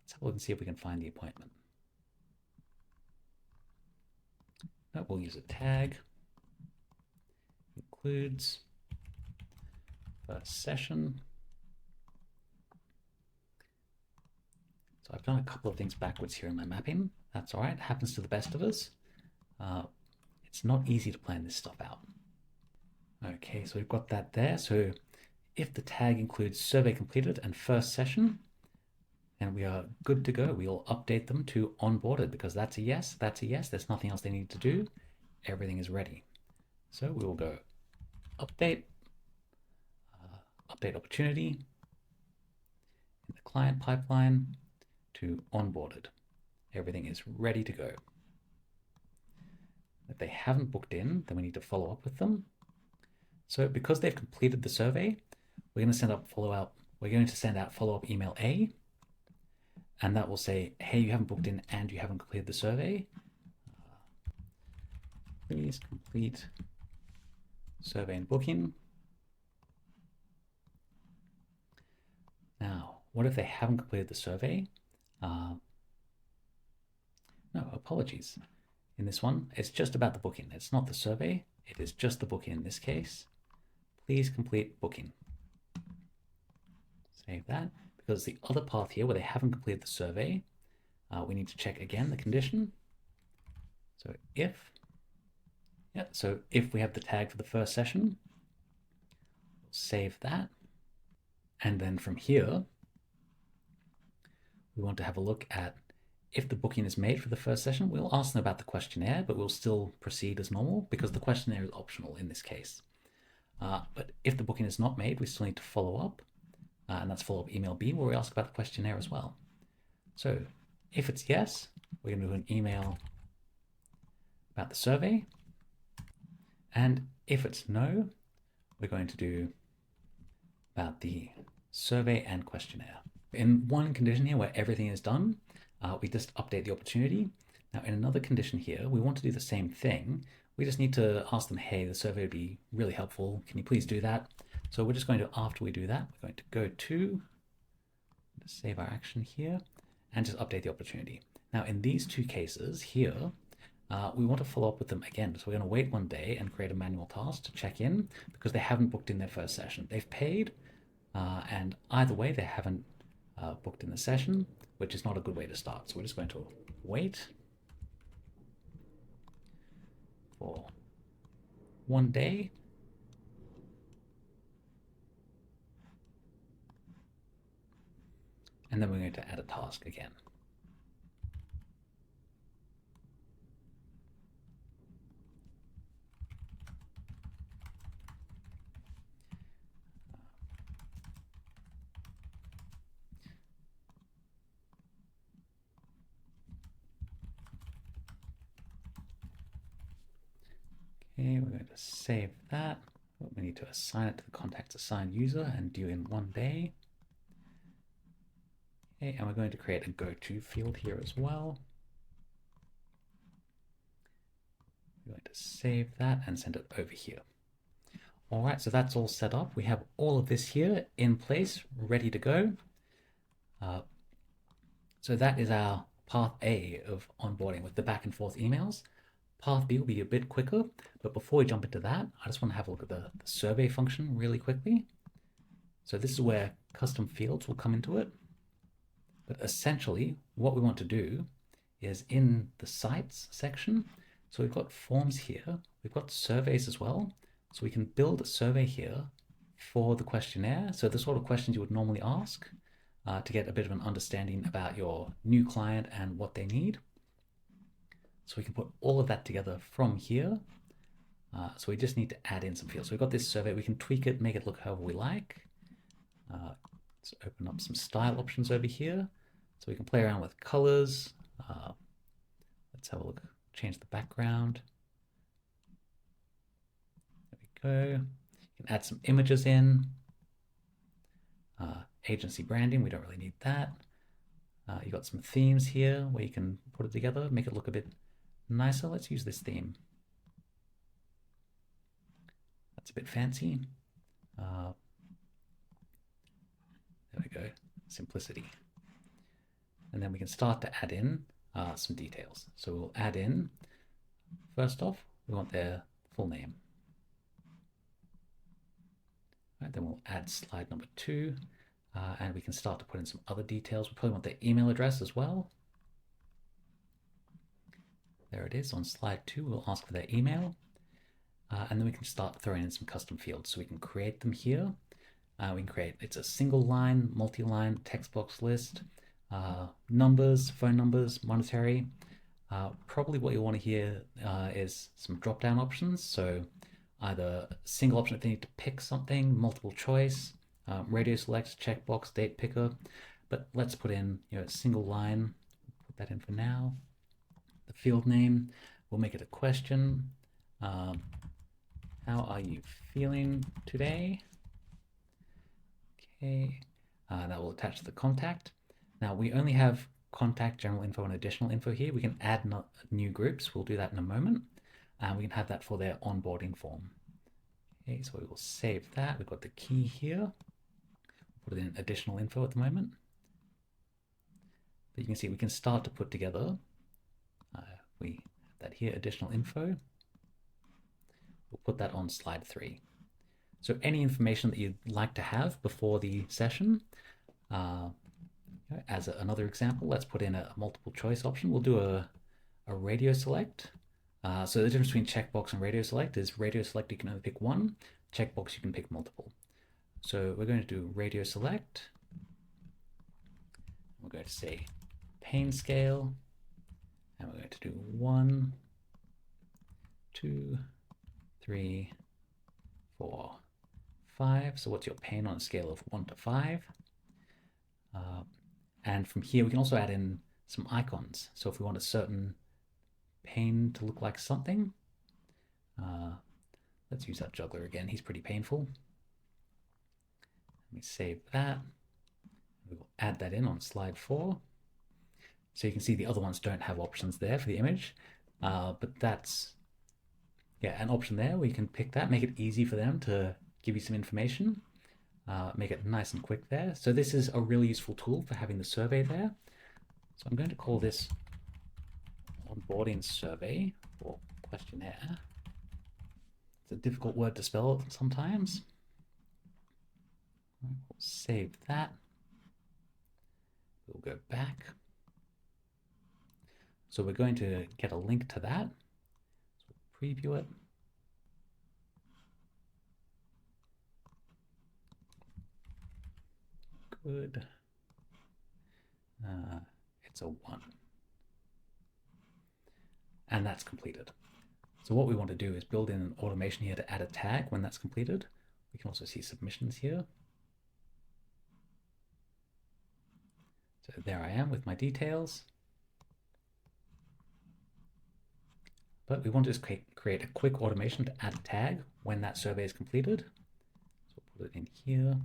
Let's have a look and see if we can find the appointment. No, we'll use a tag, includes first session. So I've done a couple of things backwards here in my mapping. That's all right, it happens to the best of us. It's not easy to plan this stuff out. Okay, so we've got that there. So if the tag includes survey completed and first session, then we are good to go. We'll update them to onboarded because that's a yes, that's a yes. There's nothing else they need to do. Everything is ready. So we will go update, update opportunity in the client pipeline to onboarded. Everything is ready to go. If they haven't booked in, then we need to follow up with them. So because they've completed the survey, we're going to send out follow-up email A, and that will say, hey, you haven't booked in and you haven't completed the survey. Please complete survey and booking. Now, what if they haven't completed the survey? No, apologies. In this one, it's just about the booking. It's not the survey. It is just the booking in this case. Please complete booking. Save that. Because the other path here where they haven't completed the survey, we need to check again the condition. So if we have the tag for the first session, we'll save that. And then from here, we want to have a look at if the booking is made for the first session. We'll ask them about the questionnaire, but we'll still proceed as normal because the questionnaire is optional in this case. But if the booking is not made, we still need to follow up. And that's follow-up email B, where we ask about the questionnaire as well. So if it's yes, we're going to do an email about the survey. And if it's no, we're going to do about the survey and questionnaire. In one condition here where everything is done, we just update the opportunity. Now in another condition here, we want to do the same thing. We just need to ask them, hey, the survey would be really helpful. Can you please do that? So we're just going to, after we do that, we're going to go to save our action here and just update the opportunity. Now in these two cases here, we want to follow up with them again. So we're going to wait one day and create a manual task to check in because they haven't booked in their first session. They've paid, and either way, they haven't booked in the session, which is not a good way to start. So we're just going to wait for one day. And then we're going to add a task again. Okay, we're going to save that. We need to assign it to the contacts assigned user and due in one day. Okay, and we're going to create a go-to field here as well. We're going to save that and send it over here. All right, so that's all set up. We have all of this here in place, ready to go. So that is our path A of onboarding with the back and forth emails. Path B will be a bit quicker, but before we jump into that, I just want to have a look at the survey function really quickly. So this is where custom fields will come into it. But essentially, what we want to do is in the sites section, so we've got forms here, we've got surveys as well, so we can build a survey here for the questionnaire. So the sort of questions you would normally ask to get a bit of an understanding about your new client and what they need. So we can put all of that together from here. So we just need to add in some fields. So we've got this survey. We can tweak it, make it look however we like. Let's open up some style options over here. So we can play around with colors. Let's have a look, change the background. There we go. You can add some images in. Agency branding, we don't really need that. You've got some themes here where you can put it together, make it look a bit nicer. Let's use this theme. That's a bit fancy. There we go, simplicity. And then we can start to add in some details. So we'll add in, first off, we want their full name. Right, then we'll add slide number 2, and we can start to put in some other details. We probably want their email address as well. There it is on slide 2. We'll ask for their email, and then we can start throwing in some custom fields. So we can create them here. We can create, it's a single line, multi-line text box list, numbers, phone numbers, monetary. Probably what you want to hear is some drop-down options. So either a single option if they need to pick something, multiple choice, radio select, checkbox, date picker. But let's put in a single line. Put that in for now. The field name, we'll make it a question. How are you feeling today? Okay, that will attach to the contact. Now we only have contact, general info, and additional info here. We can add new groups. We'll do that in a moment. And we can have that for their onboarding form. Okay, so we will save that. We've got the key here. Put it in additional info at the moment. But you can see we can start to put together. We have that here, additional info. We'll put that on slide 3. So any information that you'd like to have before the session, as another example, let's put in a multiple choice option. We'll do a radio select. So the difference between checkbox and radio select is radio select you can only pick one, checkbox you can pick multiple. So we're going to do radio select. We're going to say pain scale, and we're going to do 1, 2, 3, 4, 5. So what's your pain on a scale of 1 to 5? And from here we can also add in some icons. So if we want a certain pain to look like something, let's use that juggler again. He's pretty painful. Let me save that. We will add that in on slide 4. So you can see the other ones don't have options there for the image, but that's an option there where you can pick that, make it easy for them to give you some information, make it nice and quick there. So this is a really useful tool for having the survey there. So I'm going to call this onboarding survey or questionnaire. It's a difficult word to spell sometimes. We'll save that. We'll go back. So we're going to get a link to that. So we'll preview it. Good. It's a 1. And that's completed. So what we want to do is build in an automation here to add a tag when that's completed. We can also see submissions here. So there I am with my details. But we want to just create a quick automation to add a tag when that survey is completed. So we'll put it in here.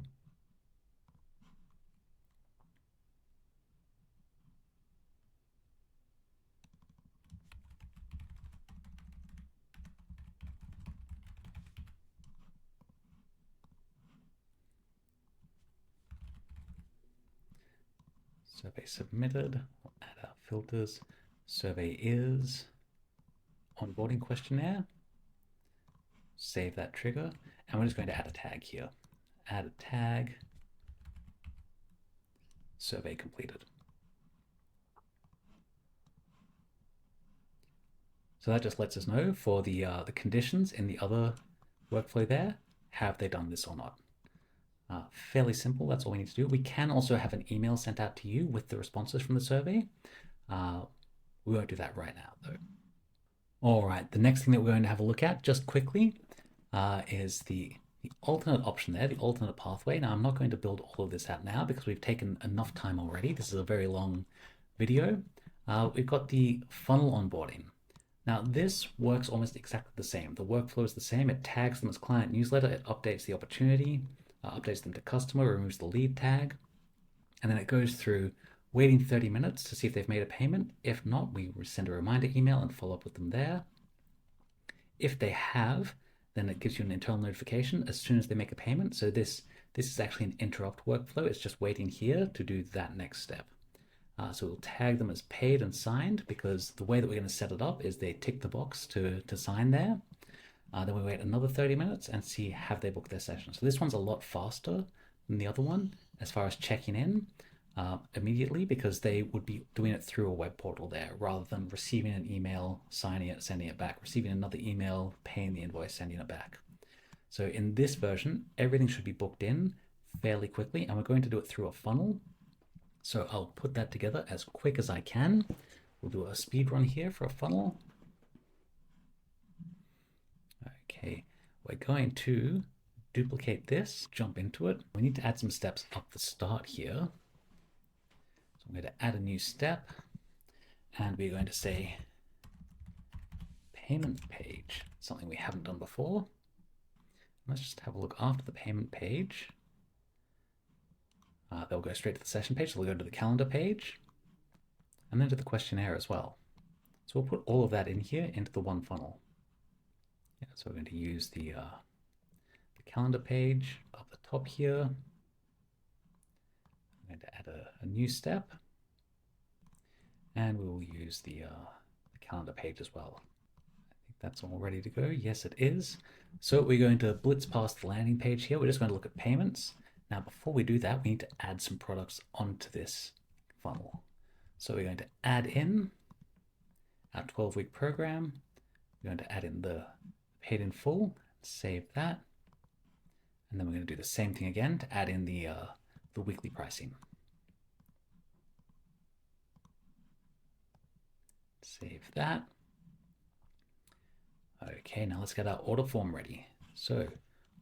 Survey submitted. We'll add our filters. Survey is onboarding questionnaire. Save that trigger. And we're just going to add a tag here. Add a tag. Survey completed. So that just lets us know for the conditions in the other workflow there, have they done this or not? Fairly simple, that's all we need to do. We can also have an email sent out to you with the responses from the survey. We won't do that right now though. All right, the next thing that we're going to have a look at just quickly is the alternate option there, the alternate pathway. Now, I'm not going to build all of this out now because we've taken enough time already. This is a very long video. We've got the funnel onboarding. Now, this works almost exactly the same. The workflow is the same. It tags them as client newsletter. It updates the opportunity, updates them to customer, removes the lead tag, and then it goes through waiting 30 minutes to see if they've made a payment. If not, we send a reminder email and follow up with them there. If they have, then it gives you an internal notification as soon as they make a payment. So this is actually an interrupt workflow. It's just waiting here to do that next step. So we'll tag them as paid and signed because the way that we're going to set it up is they tick the box to sign there. Then we wait another 30 minutes and see have they booked their session. So this one's a lot faster than the other one as far as checking in immediately because they would be doing it through a web portal there rather than receiving an email, signing it, sending it back, receiving another email, paying the invoice, sending it back. So in this version, everything should be booked in fairly quickly, and we're going to do it through a funnel. So I'll put that together as quick as I can. We'll do a speed run here for a funnel. Okay, we're going to duplicate this, jump into it. We need to add some steps up the start here. So I'm going to add a new step, and we're going to say payment page, something we haven't done before. Let's just have a look after the payment page. They'll go straight to the session page. So we'll go to the calendar page and then to the questionnaire as well. So we'll put all of that in here into the one funnel. Yeah, so we're going to use the calendar page up the top here. I'm going to add a new step, and we will use the calendar page as well. I think that's all ready to go. Yes, it is. So we're going to blitz past the landing page here. We're just going to look at payments. Now, before we do that, we need to add some products onto this funnel. So we're going to add in our 12-week program. We're going to add in the paid in full, save that. And then we're going to do the same thing again to add in the weekly pricing. Save that. Okay, now let's get our order form ready. So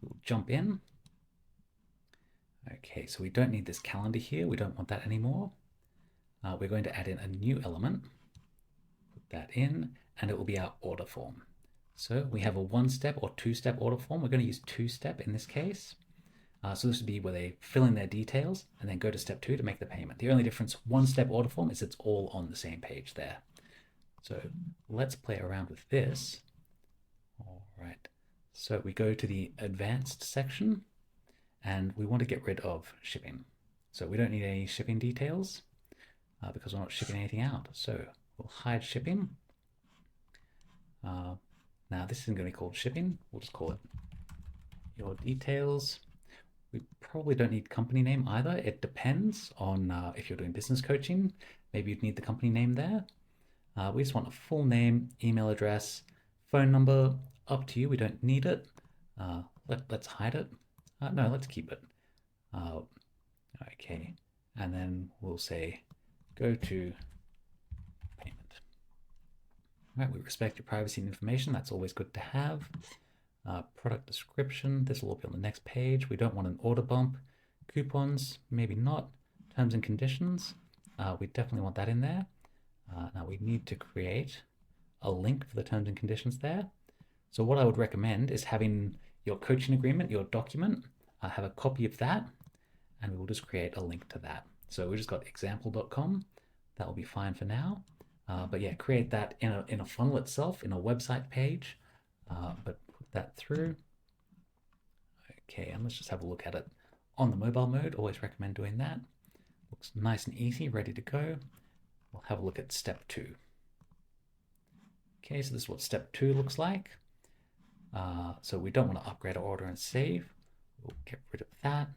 we'll jump in. Okay, so we don't need this calendar here. We don't want that anymore. We're going to add in a new element, put that in, and it will be our order form. So we have a one-step or two-step order form. We're going to use two-step in this case. So this would be where they fill in their details and then go to step 2 to make the payment. The only difference one-step order form is it's all on the same page there. So let's play around with this. All right, so we go to the advanced section. And we want to get rid of shipping. So we don't need any shipping details because we're not shipping anything out. So we'll hide shipping. Now this isn't going to be called shipping. We'll just call it your details. We probably don't need company name either. It depends on if you're doing business coaching. Maybe you'd need the company name there. We just want a full name, email address, phone number, up to you. We don't need it. Let's hide it. No, let's keep it. Okay, and then we'll say go to payment. All right, we respect your privacy and information. That's always good to have. Product description. This will all be on the next page. We don't want an order bump. Coupons, maybe not. Terms and conditions. We definitely want that in there. Now we need to create a link for the terms and conditions there. So what I would recommend is having your coaching agreement, your document, have a copy of that, and we will just create a link to that. So we just got example.com. That will be fine for now. But yeah, create that in a funnel itself, in a website page, but put that through. Okay, and let's just have a look at it on the mobile mode. Always recommend doing that. Looks nice and easy, ready to go. We'll have a look at step 2. Okay, so this is what step 2 looks like. So we don't want to upgrade our order and save. We'll get rid of that.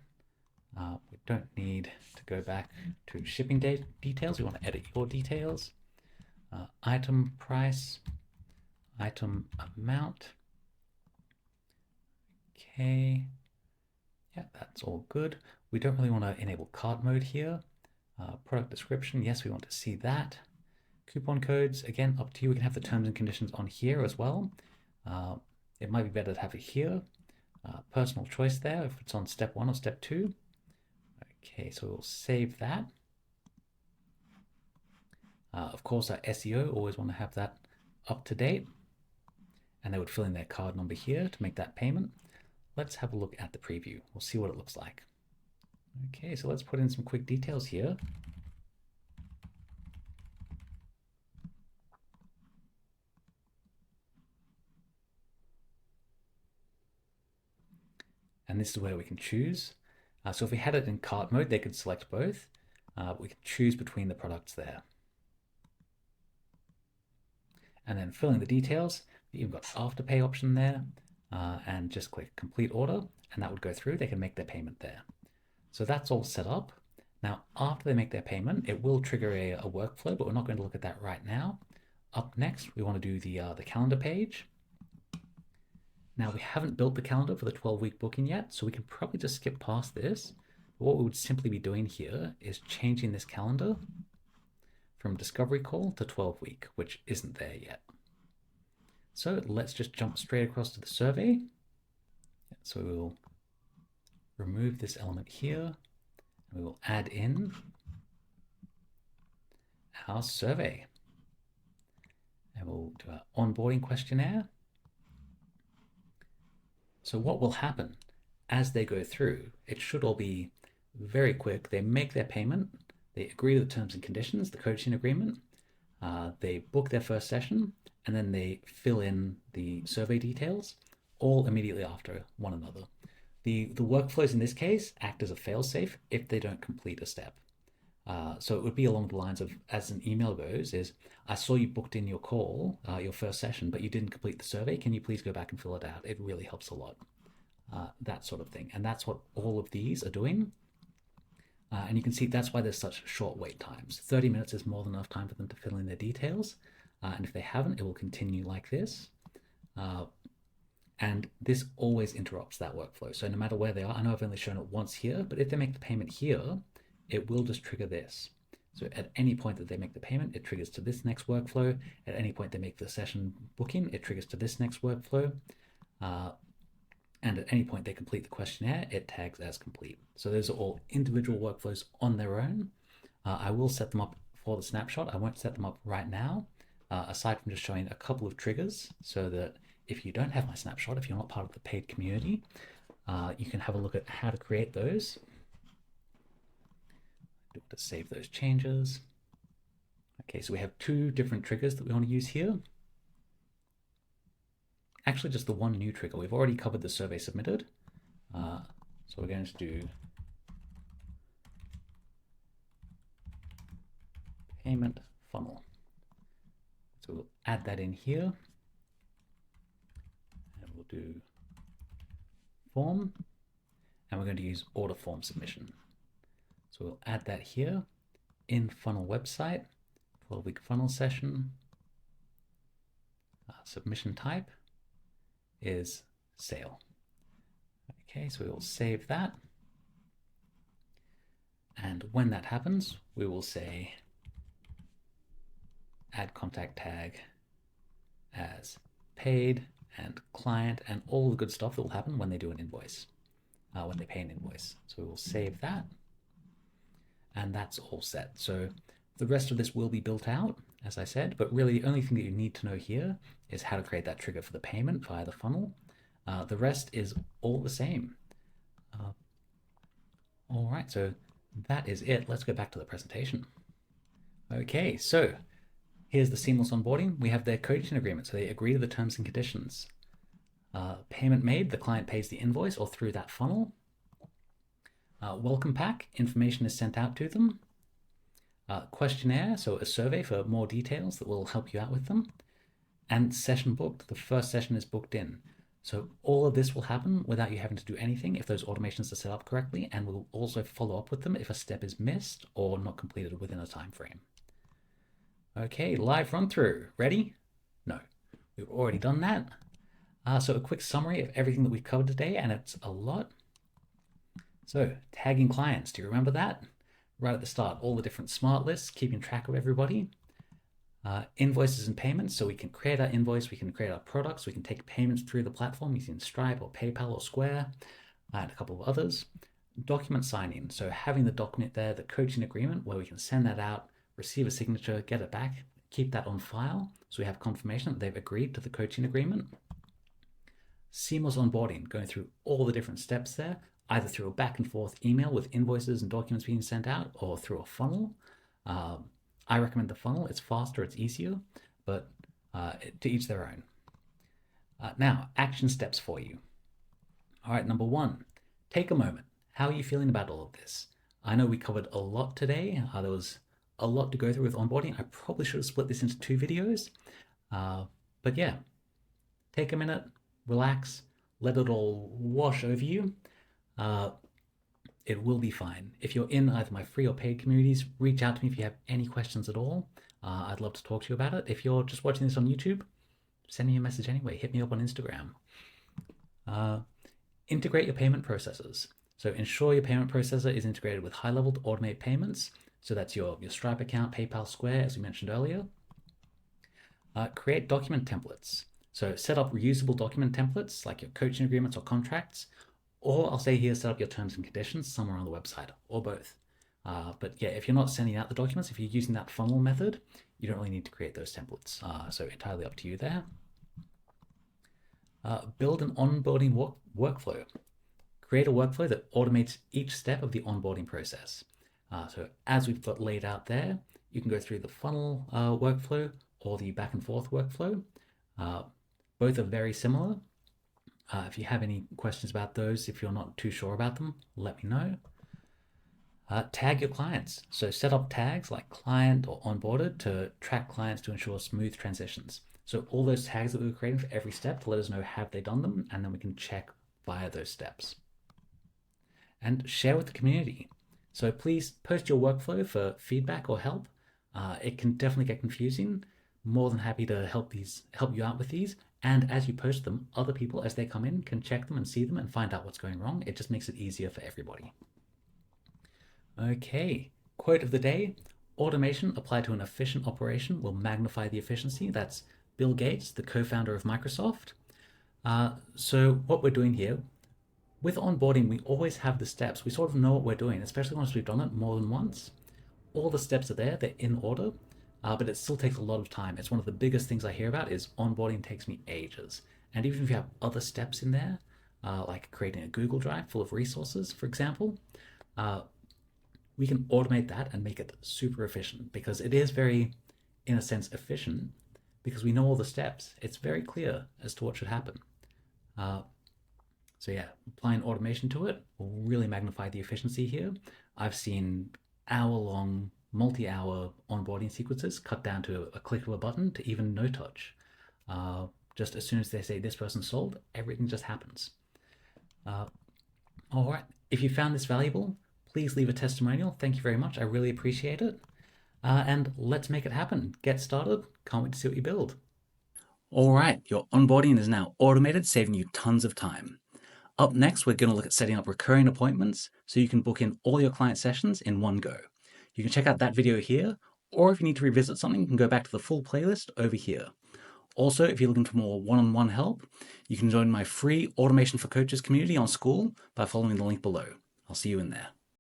We don't need to go back to shipping details. We want to edit your details. Item price, item amount. Okay. Yeah, that's all good. We don't really want to enable cart mode here. Product description, yes, we want to see that. Coupon codes, again, up to you. We can have the terms and conditions on here as well. It might be better to have it here. Personal choice there if it's on step 1 or step 2. Okay, so we'll save that. Of course, our SEO, always want to have that up to date. And they would fill in their card number here to make that payment. Let's have a look at the preview. We'll see what it looks like. Okay, so let's put in some quick details here. And this is where we can choose. So if we had it in cart mode, they could select both. We can choose between the products there. And then fill in the details. You've got Afterpay option there, and just click complete order, and that would go through. They can make their payment there. So that's all set up. Now, after they make their payment, it will trigger a workflow, but we're not going to look at that right now. Up next, we want to do the calendar page. Now, we haven't built the calendar for the 12-week booking yet, so we can probably just skip past this. But what we would simply be doing here is changing this calendar from discovery call to 12-week, which isn't there yet. So let's just jump straight across to the survey. So we will remove this element here, and we will add in our survey. And we'll do our onboarding questionnaire. So what will happen as they go through, it should all be very quick. They make their payment, they agree to the terms and conditions, the coaching agreement, they book their first session, and then they fill in the survey details, all immediately after one another. The workflows in this case act as a fail-safe if they don't complete a step. So it would be along the lines of, as an email goes, is I saw you booked in your call, your first session, but you didn't complete the survey. Can you please go back and fill it out? It really helps a lot. That sort of thing. And that's what all of these are doing. And you can see that's why there's such short wait times. 30 minutes is more than enough time for them to fill in their details. And if they haven't, it will continue like this. And this always interrupts that workflow. So no matter where they are, I know I've only shown it once here, but if they make the payment here, it will just trigger this. So at any point that they make the payment, it triggers to this next workflow. At any point they make the session booking, it triggers to this next workflow. And at any point they complete the questionnaire, it tags as complete. So those are all individual workflows on their own. I will set them up for the snapshot. I won't set them up right now, aside from just showing a couple of triggers so that if you don't have my snapshot, if you're not part of the paid community, you can have a look at how to create those. To save those changes. Okay, so we have 2 different triggers that we want to use here. Actually, just the one new trigger. We've already covered the survey submitted. So we're going to do payment funnel. So we'll add that in here. And we'll do form. And we're going to use order form submission. So we'll add that here in funnel website, 12-week funnel session. Submission type is sale. Okay, so we will save that. And when that happens, we will say add contact tag as paid and client and all the good stuff that will happen when they do an invoice, when they pay an invoice. So we will save that. And that's all set. So the rest of this will be built out, as I said, but really the only thing that you need to know here is how to create that trigger for the payment via the funnel. The rest is all the same. All right, so that is it. Let's go back to the presentation. Okay, so here's the seamless onboarding. We have their coaching agreement, so they agree to the terms and conditions. Payment made, the client pays the invoice or through that funnel. Welcome pack, information is sent out to them. Questionnaire, so a survey for more details that will help you out with them. And session booked, the first session is booked in. So all of this will happen without you having to do anything if those automations are set up correctly, and we'll also follow up with them if a step is missed or not completed within a time frame. Okay, live run through. Ready? No, we've already done that. So a quick summary of everything that we've covered today, and it's a lot. So tagging clients, do you remember that? Right at the start, all the different smart lists, keeping track of everybody. Invoices and payments, so we can create our invoice, we can create our products, we can take payments through the platform using Stripe or PayPal or Square, and a couple of others. Document signing, so having the document there, the coaching agreement, where we can send that out, receive a signature, get it back, keep that on file, so we have confirmation that they've agreed to the coaching agreement. Seamless onboarding, going through all the different steps there, either through a back and forth email with invoices and documents being sent out, or through a funnel. I recommend the funnel. It's faster, it's easier, but to each their own. Now, action steps for you. All right, number 1, take a moment. How are you feeling about all of this? I know we covered a lot today. There was a lot to go through with onboarding. I probably should have split this into 2 videos. But yeah, take a minute, relax, let it all wash over you. It will be fine. If you're in either my free or paid communities, reach out to me if you have any questions at all. I'd love to talk to you about it. If you're just watching this on YouTube, send me a message anyway. Hit me up on Instagram. Integrate your payment processes. So ensure your payment processor is integrated with GoHighLevel to automate payments. So that's your Stripe account, PayPal, Square, as we mentioned earlier. Create document templates. So set up reusable document templates like your coaching agreements or contracts. Or I'll say here, set up your terms and conditions somewhere on the website, or both. But yeah, if you're not sending out the documents, if you're using that funnel method, you don't really need to create those templates. So entirely up to you there. Build an onboarding workflow. Create a workflow that automates each step of the onboarding process. So as we've got laid out there, you can go through the funnel workflow or the back and forth workflow. Both are very similar. If you have any questions about those, if you're not too sure about them, let me know. Tag your clients. So set up tags like client or onboarded to track clients to ensure smooth transitions. So all those tags that we were creating for every step to let us know have they done them, and then we can check via those steps. And share with the community. So please post your workflow for feedback or help. It can definitely get confusing. More than happy to help you out with these. And as you post them, other people, as they come in, can check them and see them and find out what's going wrong. It just makes it easier for everybody. Okay, quote of the day: automation applied to an efficient operation will magnify the efficiency. That's Bill Gates, the co-founder of Microsoft. So what we're doing here, with onboarding, we always have the steps. We sort of know what we're doing, especially once we've done it more than once. All the steps are there, they're in order. But it still takes a lot of time. It's one of the biggest things I hear about is onboarding takes me ages. And even if you have other steps in there, like creating a Google Drive full of resources, for example, we can automate that and make it super efficient, because it is very, in a sense, efficient because we know all the steps. It's very clear as to what should happen. So yeah, applying automation to it will really magnify the efficiency here. I've seen hour-long, multi-hour onboarding sequences cut down to a click of a button to even no touch. Just as soon as they say this person's sold, everything just happens. All right, if you found this valuable, please leave a testimonial. Thank you very much. I really appreciate it. And let's make it happen. Get started. Can't wait to see what you build. All right, your onboarding is now automated, saving you tons of time. Up next, we're going to look at setting up recurring appointments so you can book in all your client sessions in one go. You can check out that video here, or if you need to revisit something, you can go back to the full playlist over here. Also, if you're looking for more one-on-one help, you can join my free Automation for Coaches community on School by following the link below. I'll see you in there.